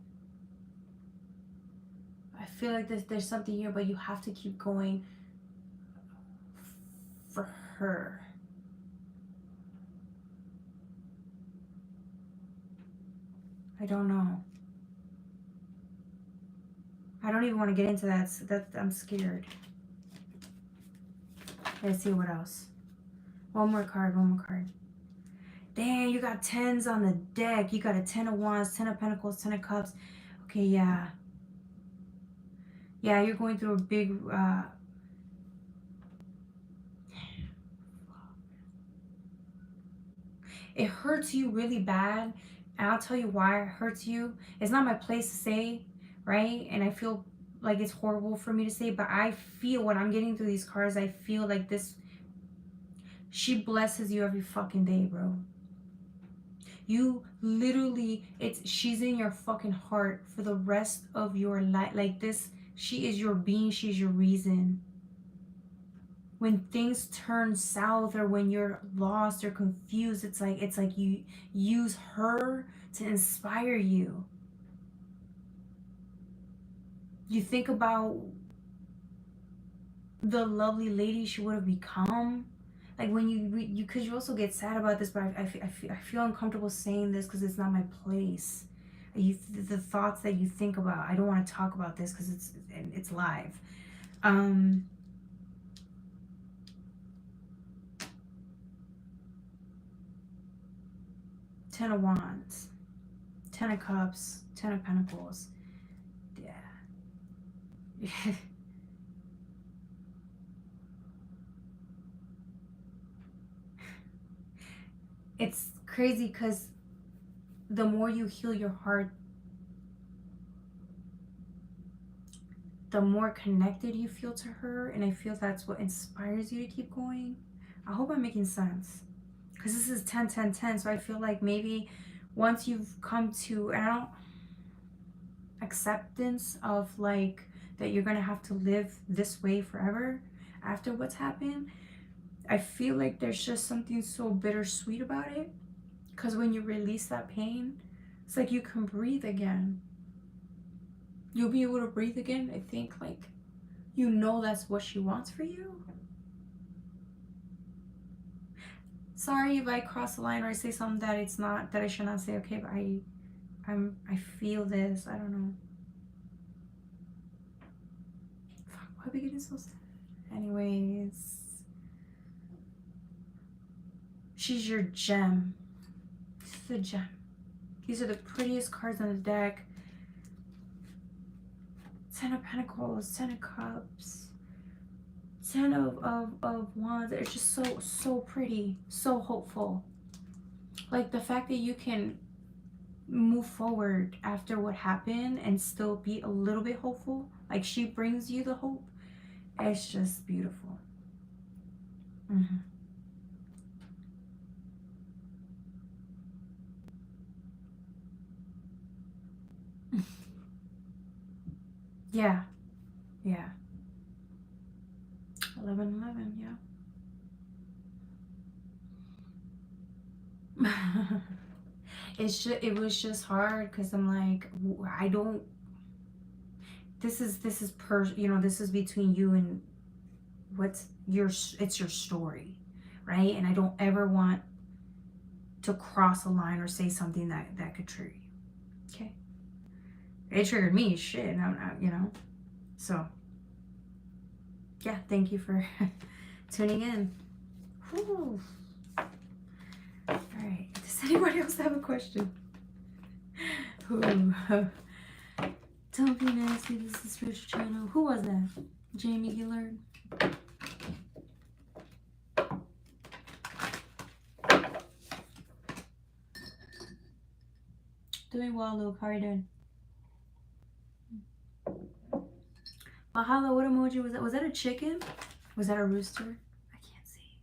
I feel like there's something here, but you have to keep going for her. I don't know. I don't even want to get into that. I'm scared. Let's see what else. One more card. Dang, you got 10s on the deck. You got a 10 of Wands, 10 of Pentacles, 10 of Cups. Okay, yeah. Yeah, you're going through a big... it hurts you really bad. And I'll tell you why it hurts you. It's not my place to say, right? And I feel like it's horrible for me to say, but I feel when I'm getting through these cards, I feel like this... she blesses you every fucking day, bro. You literally, she's in your fucking heart for the rest of your life. Like this, she is your being, she's your reason. When things turn south or when you're lost or confused, it's like you use her to inspire you. You think about the lovely lady she would have become. Like when you because you also get sad about this, but I feel uncomfortable saying this because it's not my place. The thoughts that you think about, I don't want to talk about this because it's live. 10 of Wands, 10 of Cups, 10 of Pentacles. Yeah. It's crazy because the more you heal your heart, the more connected you feel to her, and I feel that's what inspires you to keep going. I hope I'm making sense, because this is 10 10 10, so I feel like maybe once you've come to, and I don't, acceptance of like that you're gonna have to live this way forever after what's happened, I feel like there's just something so bittersweet about it, because when you release that pain, it's like you can breathe again. You'll be able to breathe again. I think like you know that's what she wants for you. Sorry if I cross the line or I say something that it's not, that I should not say, okay, but I feel this. I don't know. Fuck, why are we getting so sad? Anyways, she's your gem. This is a gem. These are the prettiest cards on the deck. 10 of Pentacles, 10 of Cups, 10 of Wands. It's just so pretty, so hopeful. Like the fact that you can move forward after what happened and still be a little bit hopeful. Like she brings you the hope. It's just beautiful. Yeah. 11 yeah. It was just hard because I'm like, I don't, this is this is between you and it's your story, right? And I don't ever want to cross a line or say something that could trigger you. Okay, it triggered me, shit, and I'm not, so yeah, thank you for tuning in. Whew. All right, does anybody else have a question? Don't be nasty, this is Spiritual Channel. Who was that? Jamie Gillard? Doing well, Luke. How are you doing? Mahalo, what emoji was that? Was that a chicken? Was that a rooster? I can't see.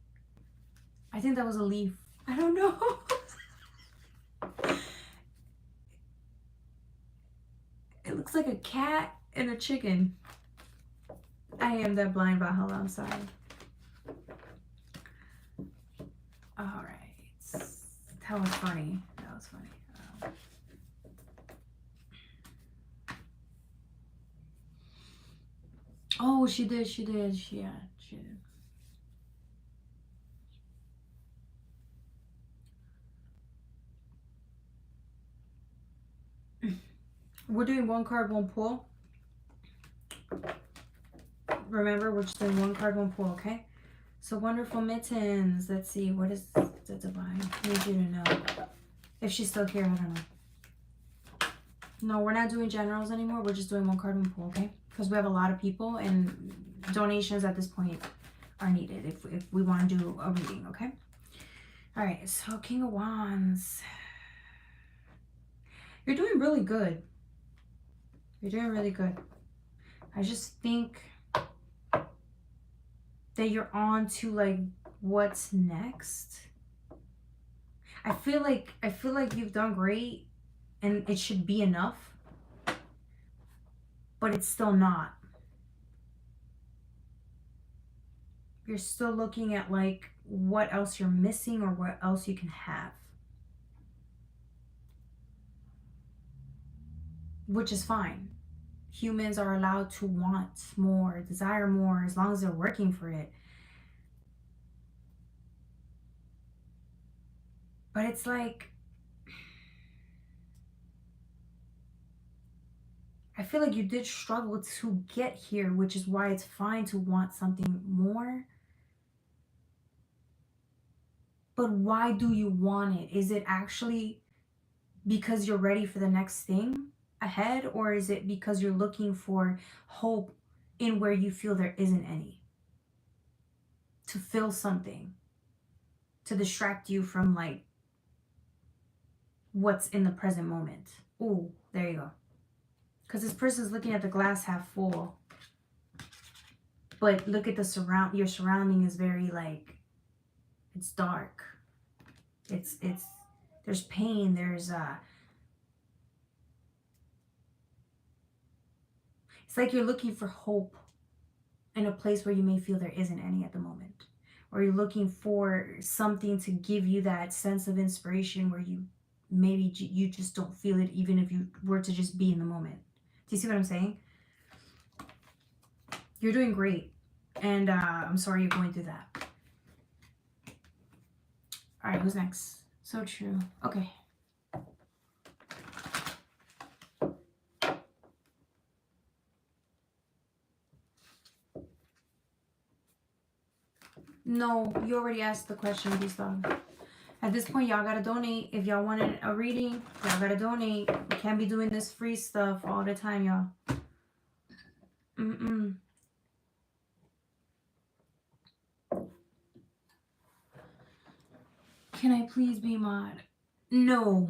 I think that was a leaf. I don't know. It looks like a cat and a chicken. I am that blind Valhalla, I'm sorry. Alright. That was funny. That was funny. Oh, she did. Yeah, she did. We're doing one card, one pull. Remember, we're just doing one card, one pull, okay? So, Wonderful Mittens. Let's see. What is the divine? I need you to know. If she's still here, I don't know. No, we're not doing generals anymore. We're just doing one card, one pull, okay? Because we have a lot of people and donations at this point are needed if we want to do a reading, okay? All right, so King of Wands. You're doing really good. You're doing really good. I just think that you're on to like what's next. I feel like you've done great and it should be enough, but it's still not. You're still looking at like what else you're missing or what else you can have, which is fine. Humans are allowed to want more, desire more, as long as they're working for it. But it's like, I feel like you did struggle to get here, which is why it's fine to want something more. But why do you want it? Is it actually because you're ready for the next thing ahead? Or is it because you're looking for hope in where you feel there isn't any? To fill something, to distract you from like what's in the present moment. Ooh, there you go. Because this person's looking at the glass half full. But look at the your surrounding is very like, it's dark. It's there's pain, there's it's like you're looking for hope in a place where you may feel there isn't any at the moment. Or you're looking for something to give you that sense of inspiration where you maybe you just don't feel it even if you were to just be in the moment. Do you see what I'm saying? You're doing great. And I'm sorry you're going through that. All right, who's next? So true. Okay. No, you already asked the question, Gustav. At this point, y'all gotta donate. If y'all want a reading, y'all gotta donate. We can't be doing this free stuff all the time, y'all. Can I please be mod? No.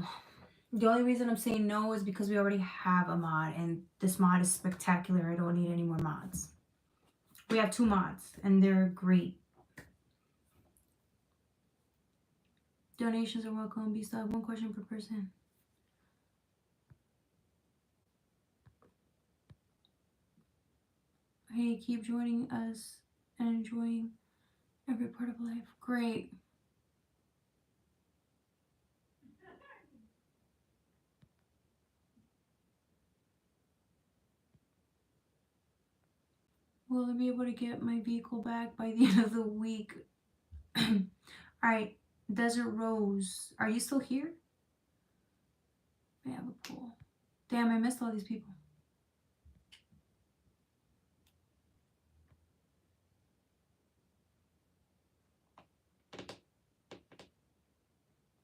The only reason I'm saying no is because we already have a mod, and this mod is spectacular. I don't need any more mods. We have 2 mods, and they're great. Donations are welcome. We still have 1 question per person. Hey, keep joining us and enjoying every part of life. Great. Will I be able to get my vehicle back by the end of the week? Alright, Desert Rose. Are you still here? I have a pool. Damn, I missed all these people.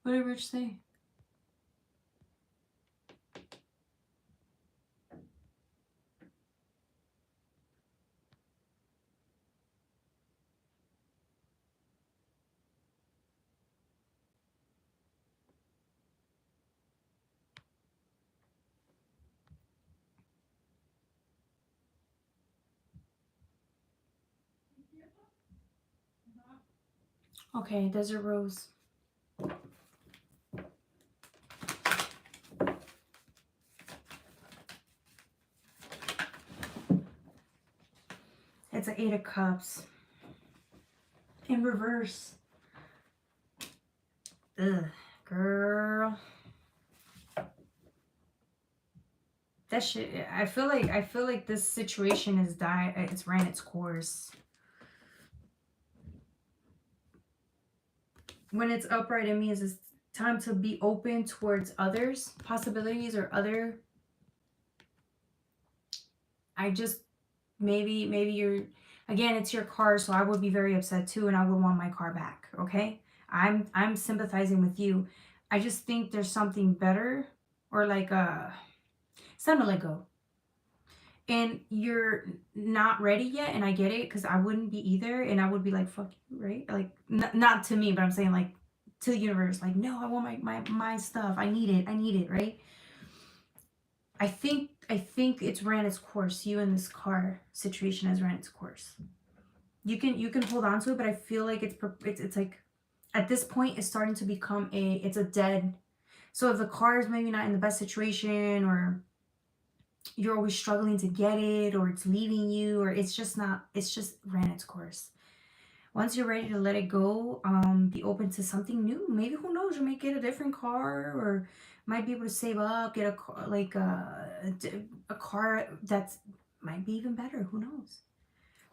What did Rich say? Okay, Desert Rose. It's an 8 of Cups. In reverse. Ugh, girl. That shit, I feel like this situation is it's ran its course. When it's upright, it means it's time to be open towards others, possibilities, or other. I just, maybe you're, again, it's your car, so I would be very upset too, and I would want my car back, okay? I'm sympathizing with you. I just think there's something better, or like, it's time to let go. And you're not ready yet, and I get it, because I wouldn't be either, and I would be like, fuck you, right? Like, not to me, but I'm saying, like, to the universe, like, no, I want my stuff. I need it, right? I think it's ran its course. You and this car situation has ran its course. You can hold on to it, but I feel like it's like, at this point, it's starting to become it's a dead. So if the car is maybe not in the best situation, or you're always struggling to get it, or it's leaving you, or it's just ran its course. Once you're ready to let it go, be open to something new. Maybe, who knows, you may get a different car, or might be able to save up, get a car, like a car that's might be even better. Who knows,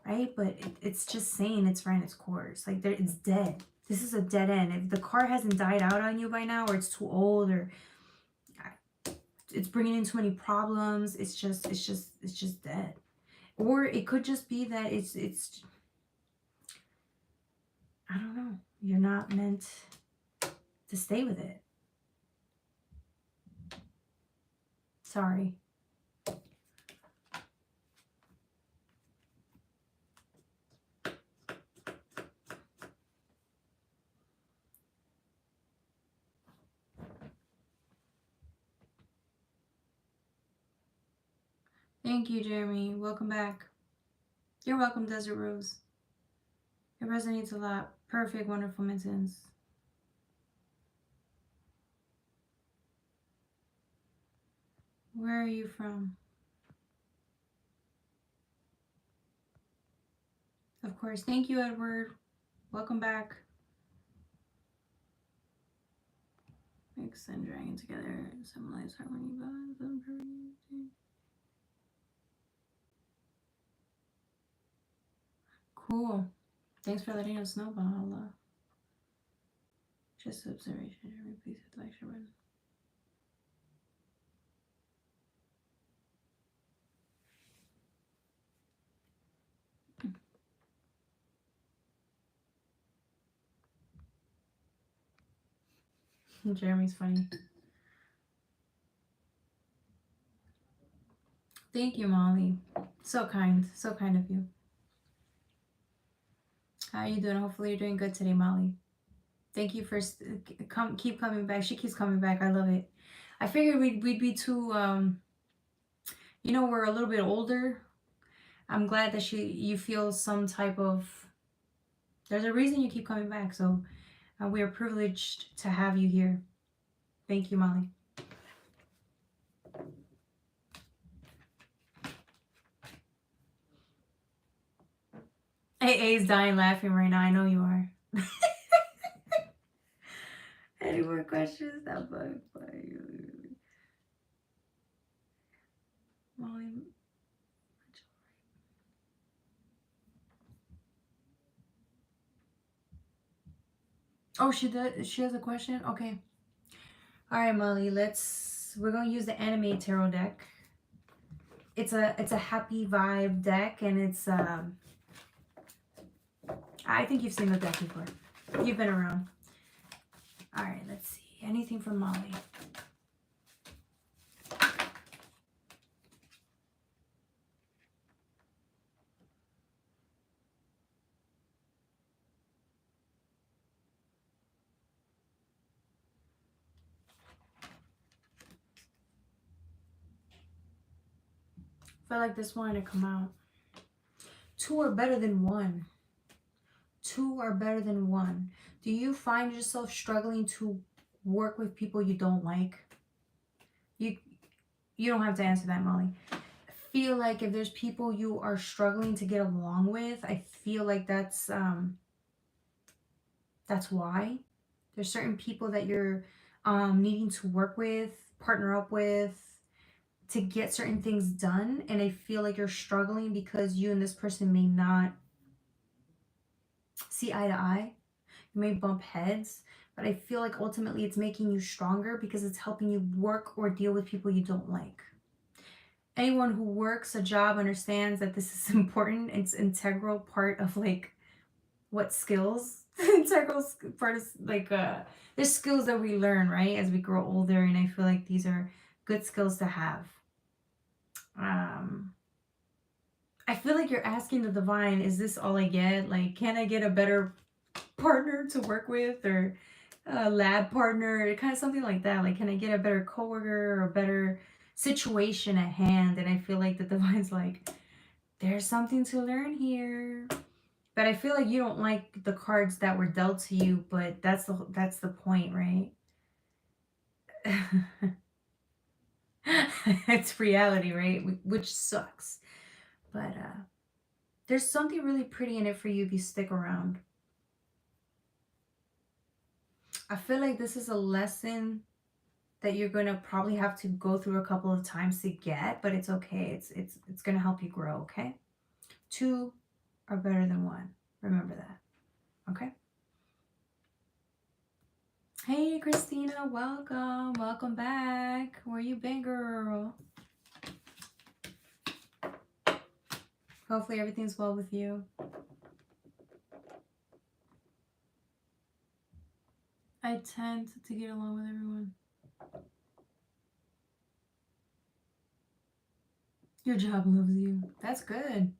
right? But it's just saying it's ran its course. Like, it's dead. This is a dead end. If the car hasn't died out on you by now, or it's too old, or it's bringing in too many problems, it's just dead. Or it could just be that it's I don't know, you're not meant to stay with it. Sorry. Thank you, Jeremy. Welcome back. You're welcome, Desert Rose. It resonates a lot. Perfect, wonderful mittens. Where are you from? Of course. Thank you, Edward. Welcome back. Mix and dragon together. Symbolize harmony, balance, and purity. Cool. Thanks for letting us know, Bahala. Just observation. Please hit the lecture button. Jeremy's funny. Thank you, Molly. So kind of you. How are you doing? Hopefully you're doing good today, Molly. Thank you for keep coming back. She keeps coming back. I love it. I figured we'd be too we're a little bit older. I'm glad that you feel some type of, there's a reason you keep coming back. So we are privileged to have you here. Thank you, Molly. AA's dying laughing right now. I know you are. Any more questions? That bug. Molly. Oh, she does. She has a question. Okay. All right, Molly. We're gonna use the anime tarot deck. It's a happy vibe deck, and it's I think you've seen the deck before. You've been around. All right. Let's see. Anything from Molly. I feel like this wanted to come out. 2 are better than 1. 2 are better than 1. Do you find yourself struggling to work with people you don't like? You don't have to answer that, Molly. I feel like if there's people you are struggling to get along with, I feel like that's why. There's certain people that you're needing to work with, partner up with, to get certain things done, and I feel like you're struggling because you and this person may not see eye to eye. You may bump heads, but I feel like ultimately it's making you stronger because it's helping you work or deal with people you don't like. Anyone who works a job understands that this is important. It's integral part of like what skills integral part is like there's skills that we learn, right, as we grow older, and I feel like these are good skills to have. um I feel like you're asking the divine, is this all I get? Like, can I get a better partner to work with, or a lab partner, kind of something like that? Like, can I get a better coworker or a better situation at hand? And I feel like the divine's like, there's something to learn here. But I feel like you don't like the cards that were dealt to you, but that's the point, right? It's reality, right? Which sucks. But there's something really pretty in it for you if you stick around. I feel like this is a lesson that you're going to probably have to go through a couple of times to get, but it's okay. It's going to help you grow, okay? Two are better than one. Remember that. Okay? Hey, Christina, welcome. Welcome back. Where you been, girl? Hopefully everything's well with you. I tend to get along with everyone. Your job loves you. That's good.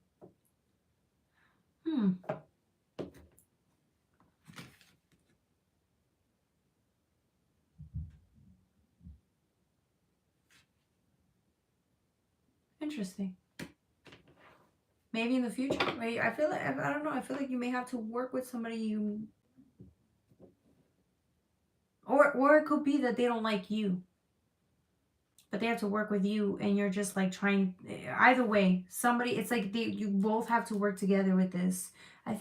Interesting. Maybe in the future, right? I feel like, I don't know, I feel like you may have to work with somebody you, or it could be that they don't like you, but they have to work with you, and you're just like trying. Either way, somebody, it's like you both have to work together with this. I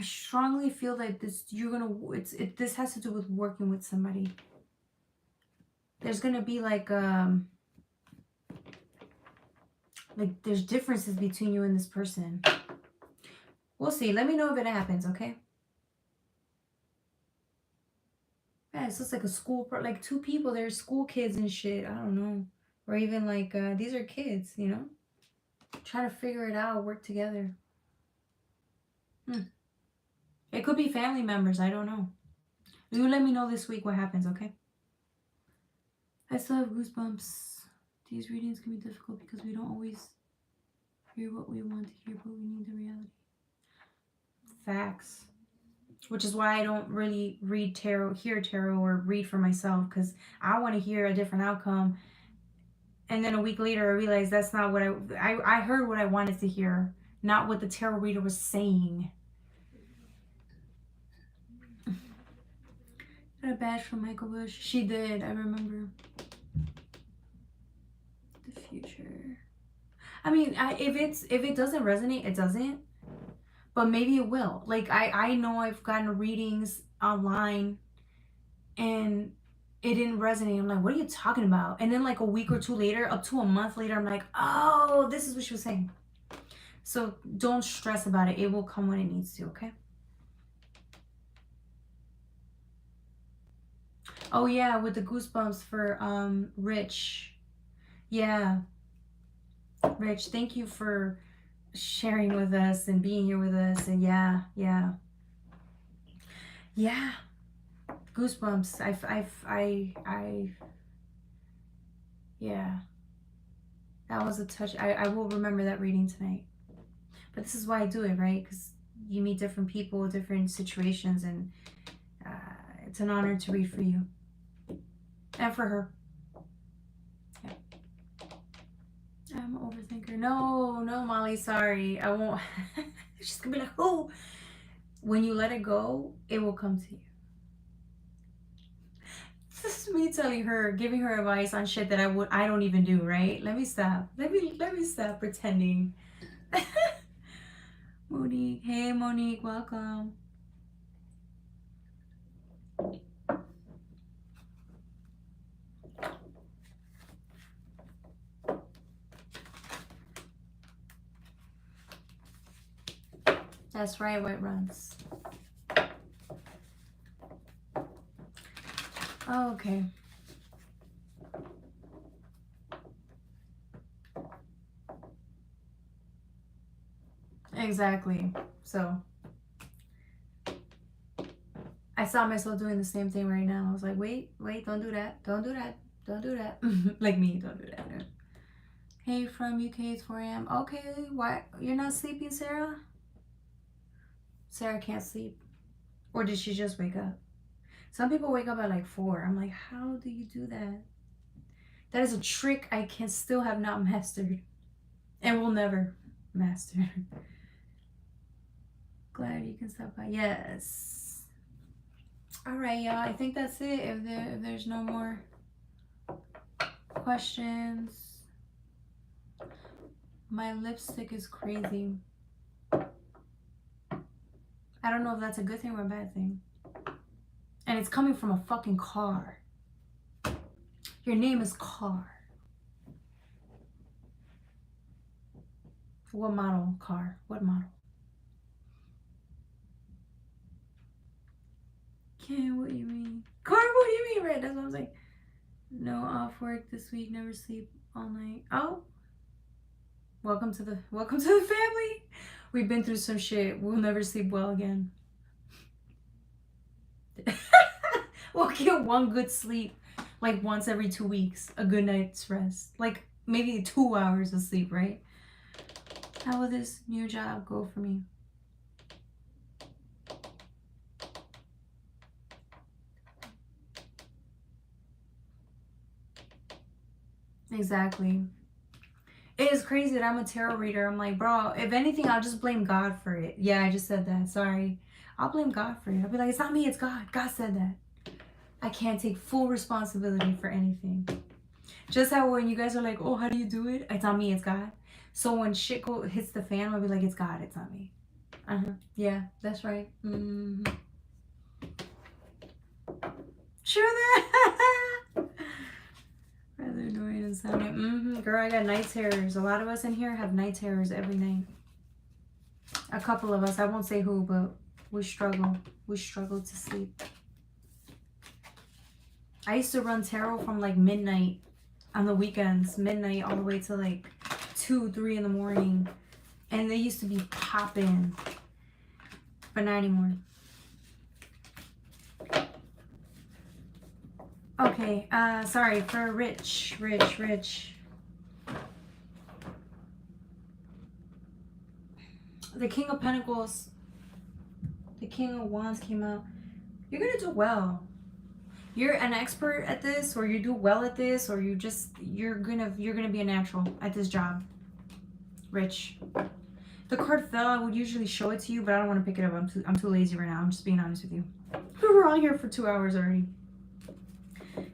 strongly feel that this has to do with working with somebody. There's gonna be like there's differences between you and this person. We'll see. Let me know if it happens, okay? Yeah, it's just like a school, like two people, they're school kids and shit. I don't know. Or even like, these are kids, you know? Trying to figure it out, work together. It could be family members. I don't know. You let me know this week what happens, okay? I still have goosebumps. These readings can be difficult because we don't always hear what we want to hear, but we need the reality. Facts. Which is why I don't really hear tarot, or read for myself, because I want to hear a different outcome. And then a week later, I realized that's not what I heard what I wanted to hear, not what the tarot reader was saying. Got a badge from Michael Bush. She did, I remember. The future. I mean, if it doesn't resonate, it doesn't. But maybe it will. Like, I know I've gotten readings online and it didn't resonate. I'm like, what are you talking about? And then like a week or two later, up to a month later, I'm like, oh, this is what she was saying. So don't stress about it. It will come when it needs to, okay? Oh yeah, with the goosebumps for Rich. Yeah. Rich, thank you for sharing with us and being here with us. And yeah. Goosebumps. Yeah. That was a touch. I will remember that reading tonight. But this is why I do it, right? Because you meet different people, different situations, and it's an honor to read for you. And for her. Yeah. I'm an overthinker. No, Molly, sorry. I won't. She's going to be like, oh. When you let it go, it will come to you. This me telling her, giving her advice on shit that I don't even do, right? Let me stop. Let me stop pretending. Monique, hey Monique, welcome. That's right, White Runs. Oh, okay. Exactly. So I saw myself doing the same thing right now. I was like, wait, don't do that. Don't do that. Don't do that. Like me, don't do that. Hey, from UK, it's 4 a.m. Okay, why? You're not sleeping, Sarah? Sarah can't sleep. Or did she just wake up? Some people wake up at like 4. I'm like, how do you do that? That is a trick I can still have not mastered. And will never master. Glad you can stop by. Yes. All right, y'all. I think that's it. If there's no more questions. My lipstick is crazy. I don't know if that's a good thing or a bad thing. And it's coming from a fucking car. Your name is Car. What model car? What model? Ken, what do you mean? Car, what do you mean? Right, that's what I'm saying. No off work this week, never sleep all night. Oh. Welcome to the family. We've been through some shit. We'll never sleep well again. We'll get one good sleep like once every 2 weeks. A good night's rest. Like maybe 2 hours of sleep, right? How will this new job go for me? Exactly. It is crazy that I'm a tarot reader. I'm like, bro, if anything, I'll just blame God for it. Yeah, I just said that. Sorry. I'll blame God for it. I'll be like, it's not me, it's God. God said that. I can't take full responsibility for anything. Just how when you guys are like, oh, how do you do it? It's not me, it's God. So when shit hits the fan, I'll be like, it's God, it's not me. Yeah, that's right. Sure that. Rather annoying and sounding. Girl, I got night terrors. A lot of us in here have night terrors every night. A couple of us. I won't say who, but we struggle. We struggle to sleep. I used to run tarot from like midnight on the weekends. Midnight all the way to like 2, 3 in the morning. And they used to be popping. But not anymore. Okay, sorry, for Rich. The King of Pentacles, the King of Wands came out. You're gonna do well. You're an expert at this, or you do well at this, or you're gonna be a natural at this job. Rich. The card fell. I would usually show it to you, but I don't want to pick it up. I'm too lazy right now. I'm just being honest with you. We're on here for 2 hours already.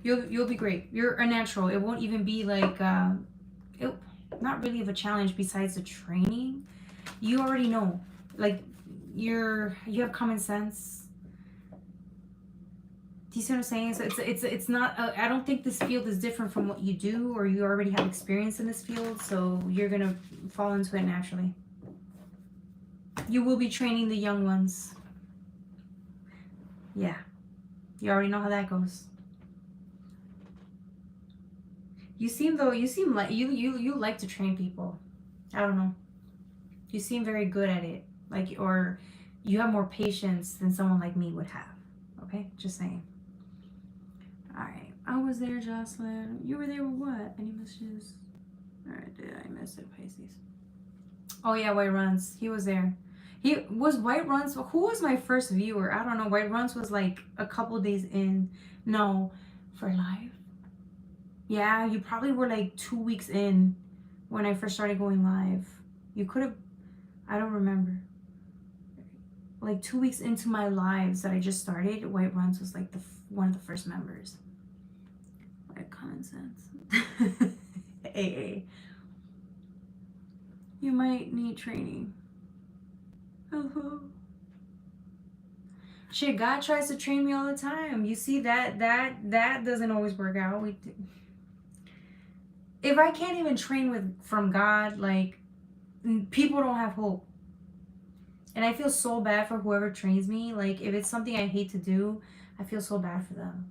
You'll be great. You're a natural. It won't even be like not really of a challenge besides the training. You already know. Like you have common sense. Do you see what I'm saying? So it's not. I don't think this field is different from what you do, or you already have experience in this field. So you're gonna fall into it naturally. You will be training the young ones. Yeah, you already know how that goes. You seem like you like to train people. I don't know. You seem very good at it. Like, or you have more patience than someone like me would have. Okay, just saying. All right, I was there, Jocelyn. You were there with what? Any messages? All right, did I miss it, Pisces? Oh yeah, White Runs. He was there. He was White Runs. Who was my first viewer? I don't know. White Runs was like a couple days in. No, for live. Yeah, you probably were like 2 weeks in when I first started going live. You could have, I don't remember. Like 2 weeks into my lives that I just started, White Runs was like one of the first members. Like common sense. AA. You might need training. Shit, God tries to train me all the time. You see that doesn't always work out. If I can't even train from God, like, people don't have hope. And I feel so bad for whoever trains me. Like, if it's something I hate to do, I feel so bad for them.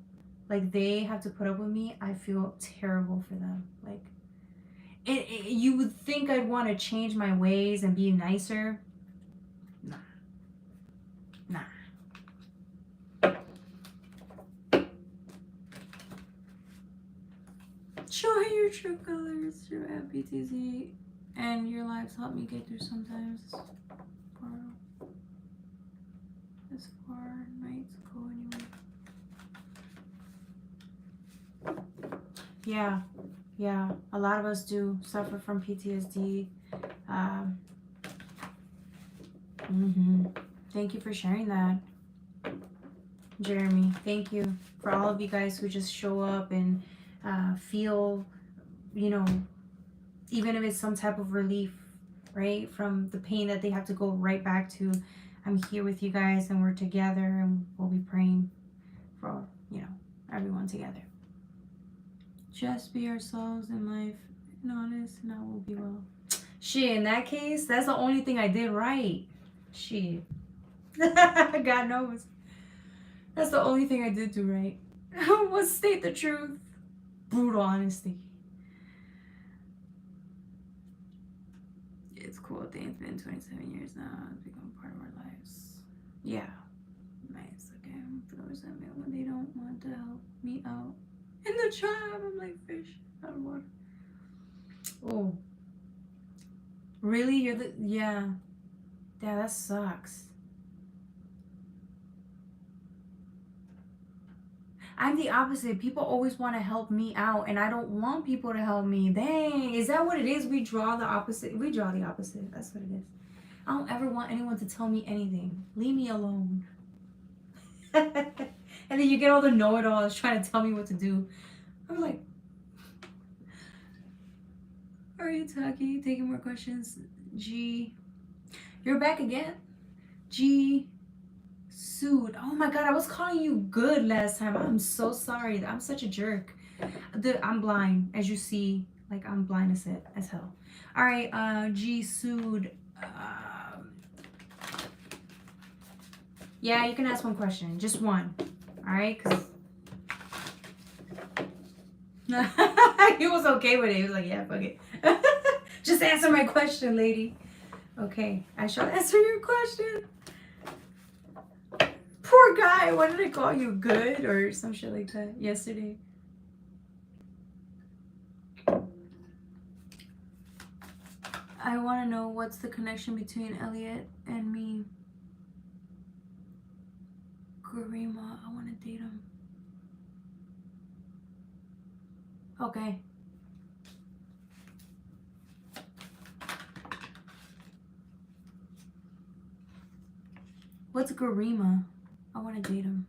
Like, they have to put up with me. I feel terrible for them. Like, you would think I'd want to change my ways and be nicer. Nah. Show your true colors through FBTZ, and your lives help me get through sometimes. As far nights go anyway. Yeah. A lot of us do suffer from PTSD. Thank you for sharing that, Jeremy. Thank you for all of you guys who just show up and feel, even if it's some type of relief, right, from the pain that they have to go right back to. I'm here with you guys, and we're together, and we'll be praying for, everyone together. Just be ourselves in life and honest, and all will be well. Shit, in that case, that's the only thing I did right. Shit. God knows. That's the only thing I did do right. Was state the truth. Brutal honesty. It's cool. I think it's been 27 years now. It's become part of our lives. Yeah. Nice. Okay. For resentment when they don't want to help me out in the job. I'm like fish out of water. Oh. Really? Yeah, that sucks. I'm the opposite. People always want to help me out, and I don't want people to help me. Dang, is that what it is? We draw the opposite. That's what it is. I don't ever want anyone to tell me anything. Leave me alone. And then you get all the know-it-alls trying to tell me what to do. I'm like, are you talking? Taking more questions? G, you're back again? G. Sued. Oh my god, I was calling you good last time. I'm so sorry. I'm such a jerk. I'm blind, as you see. Like, I'm blind as hell. All right, G Sued. Yeah, you can ask one question. Just one. All right? Because he was okay with it. He was like, yeah, fuck it. Just answer my question, lady. Okay, I shall answer your question. Poor guy. What did I call you? Good or some shit like that yesterday? I want to know what's the connection between Elliot and me. Garima, I want to date him. Okay. What's Garima? I want to date him.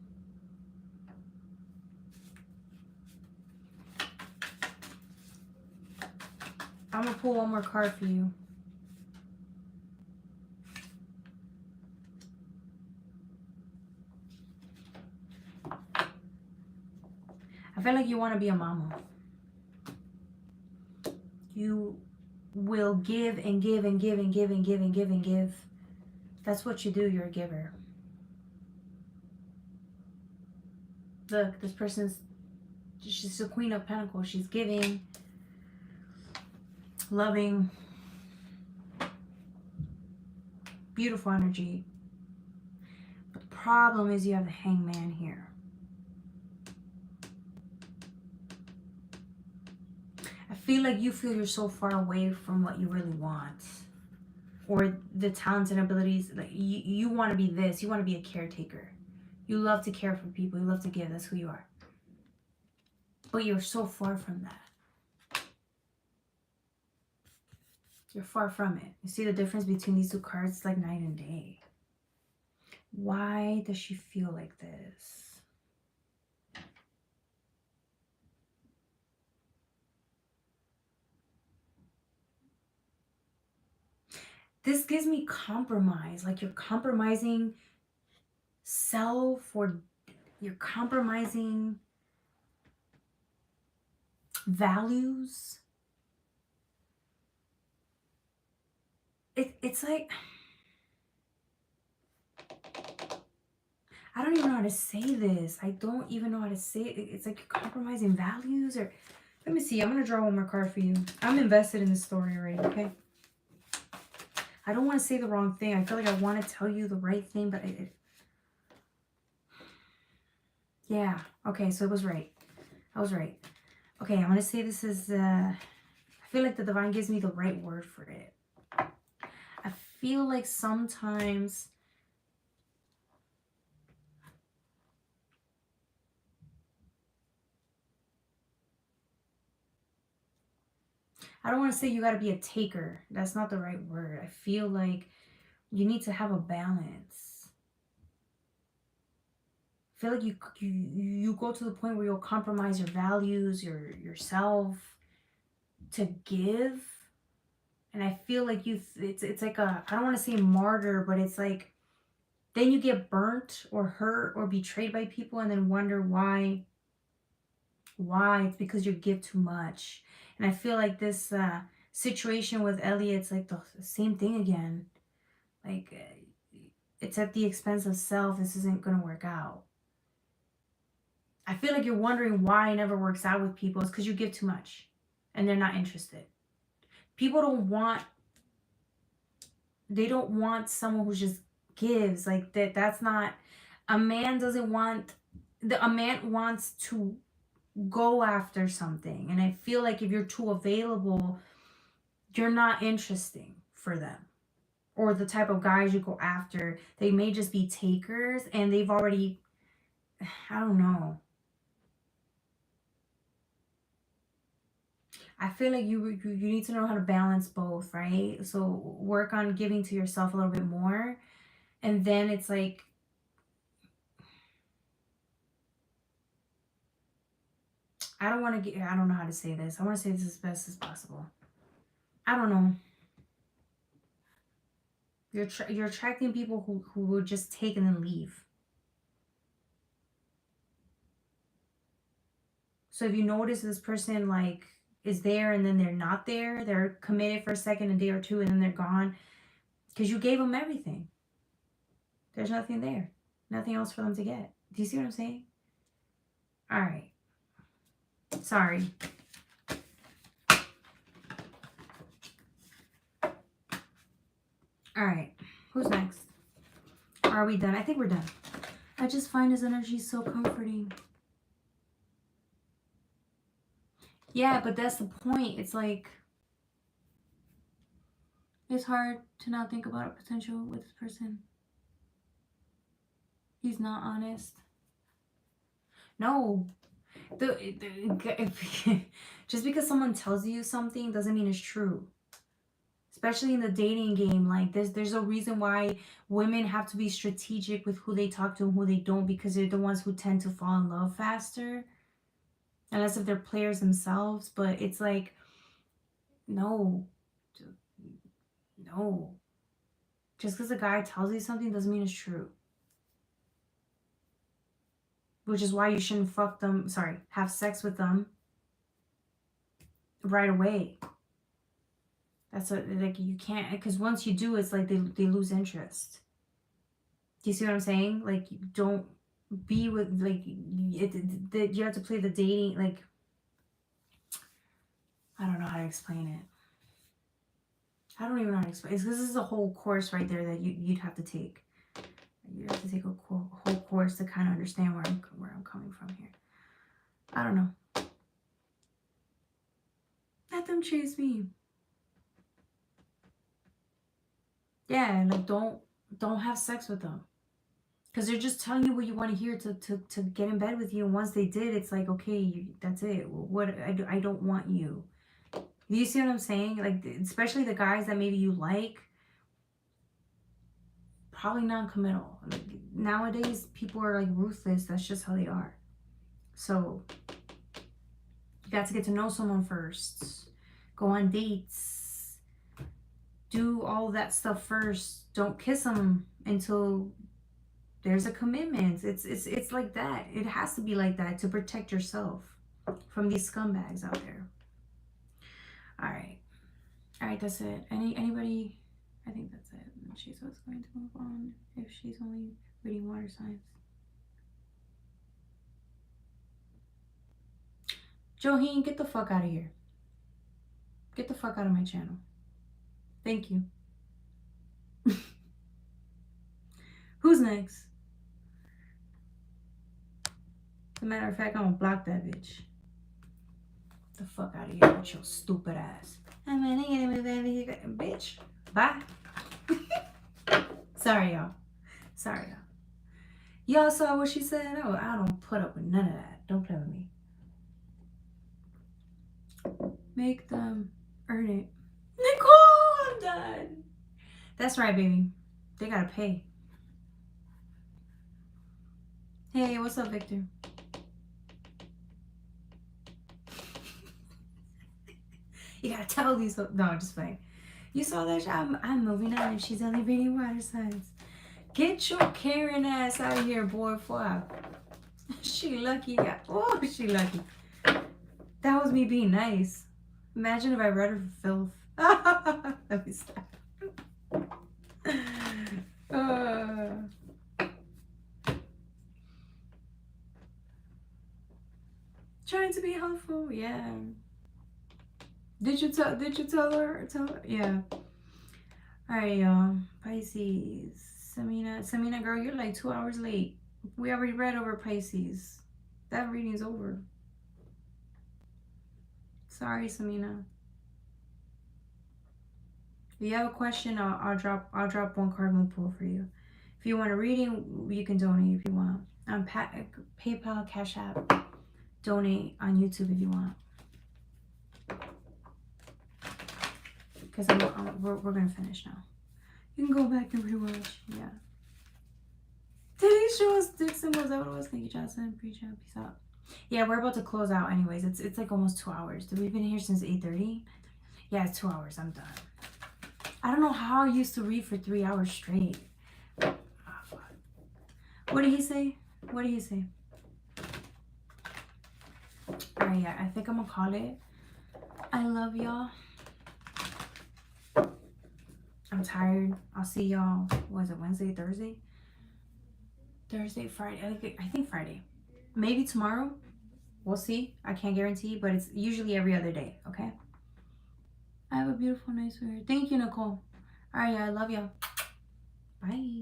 I'm going to pull one more card for you. I feel like you want to be a mama. You will give and give and give and give and give and give and give. That's what you do. You're a giver. Look, this person's, she's the Queen of Pentacles. She's giving, loving, beautiful energy. But the problem is you have the Hangman here. I feel like you feel you're so far away from what you really want. Or the talents and abilities. Like you want to be this. You want to be a caretaker. You love to care for people. You love to give. That's who you are. But you're so far from that. You're far from it. You see the difference between these two cards? It's like night and day. Why does she feel like this? This gives me compromise. Like you're compromising self, or you're compromising values. It's like, I don't even know how to say this. I don't even know how to say it. It's like you're compromising values, or let me see. I'm going to draw one more card for you. I'm invested in this story already, okay? I don't want to say the wrong thing. I feel like I want to tell you the right thing, but yeah. Okay, so it was right. I was right. Okay, I'm going to say this is, I feel like the divine gives me the right word for it. I feel like sometimes I don't want to say you got to be a taker. That's not the right word. I feel like you need to have a balance. I feel like you go to the point where you'll compromise your values, yourself to give. And I feel like it's like a, I don't want to say martyr, but it's like then you get burnt or hurt or betrayed by people and then wonder why. It's because you give too much. And I feel like this situation with Elliot's like the same thing again. Like it's at the expense of self. This isn't gonna work out. I feel like you're wondering why it never works out with people. It's because you give too much and they're not interested. People they don't want someone who just gives. Like that's not, a man doesn't want, a man wants to go after something. And I feel like if you're too available, you're not interesting for them. Or the type of guys you go after, they may just be takers and they've already, I don't know. I feel like you need to know how to balance both, right? So work on giving to yourself a little bit more, and then it's like, I don't want to get, I don't know how to say this. I want to say this as best as possible. I don't know. You're attracting people who will just take and then leave. So if you notice this person like is there and then they're not there, they're committed for a second, a day or two, and then they're gone because you gave them everything. There's nothing there, nothing else for them to get. Do you see what I'm saying? All right. Sorry. All right. Who's next? Are we done? I think we're done. I just find his energy so comforting. Yeah, but that's the point. It's like, it's hard to not think about a potential with this person. He's not honest. No. Just because someone tells you something doesn't mean it's true. Especially in the dating game, like there's a reason why women have to be strategic with who they talk to and who they don't, because they're the ones who tend to fall in love faster. Unless if they're players themselves, but it's like, no. No. Just because a guy tells you something doesn't mean it's true. Which is why you shouldn't have sex with them right away. That's like, you can't, because once you do, it's like they lose interest. Do you see what I'm saying? Like, you don't be with, like, you have to play the dating, like, I don't know how to explain it. I don't even know how to explain it. This is a whole course right there that you'd have to take. You have to take a whole course to kind of understand where I'm coming from here. I don't know. Let them chase me. Yeah, like don't have sex with them. Because they're just telling you what you want to hear to get in bed with you. And once they did, it's like, okay, that's it. What I don't want you. Do you see what I'm saying? Like, especially the guys that maybe you like, probably non-committal. Like, nowadays, people are like ruthless. That's just how they are. So you got to get to know someone first. Go on dates. do all that stuff first. Don't kiss them until there's a commitment. It's like that. It has to be like that to protect yourself from these scumbags out there. All right. All right, that's it. Anybody? I think that's it. She's what's going to move on if she's only reading water signs. Joheen, get the fuck out of here. Get the fuck out of my channel. Thank you. Who's next? As a matter of fact, I'm gonna block that bitch. The fuck out of here with your stupid ass. Bitch. Bye. Sorry, y'all. Sorry, y'all. Y'all saw what she said? Oh, I don't put up with none of that. Don't play with me. Make them earn it. Nicole, I'm done. That's right, baby. They gotta pay. Hey, what's up, Victor? You gotta tell these. No, I'm just playing. You saw that? I'm moving on if she's only reading water signs. Get your Karen ass out of here, boy. Fuck. She lucky. Oh, she lucky. That was me being nice. Imagine if I read her for filth. Let me stop. Trying to be helpful, yeah. Did you tell her? Yeah. Alright, y'all. Pisces. Samina, girl, you're like 2 hours late. We already read over Pisces. That reading's over. Sorry, Samina. If you have a question, I'll drop one card and we'll pull for you. If you want a reading, you can donate if you want. On PayPal, Cash App. Donate on YouTube if you want. Because we're gonna finish now. You can go back and rewatch. Yeah. Did he show us dick symbols? Is that what it was? Thank you, Jocelyn. Appreciate it. Peace out. Yeah, we're about to close out anyways. It's like almost 2 hours. We've been here since 8:30. Yeah, it's 2 hours. I'm done. I don't know how I used to read for 3 hours straight. Oh, fuck. What did he say? What did he say? Alright, yeah, I think I'm gonna call it. I love y'all. I'm tired. I'll see y'all. Was it Wednesday, Thursday? Thursday, Friday. I think Friday. Maybe tomorrow. We'll see. I can't guarantee, but it's usually every other day. Okay. I have a beautiful, nice weird. Thank you, Nicole. All right, yeah, I love y'all. Bye.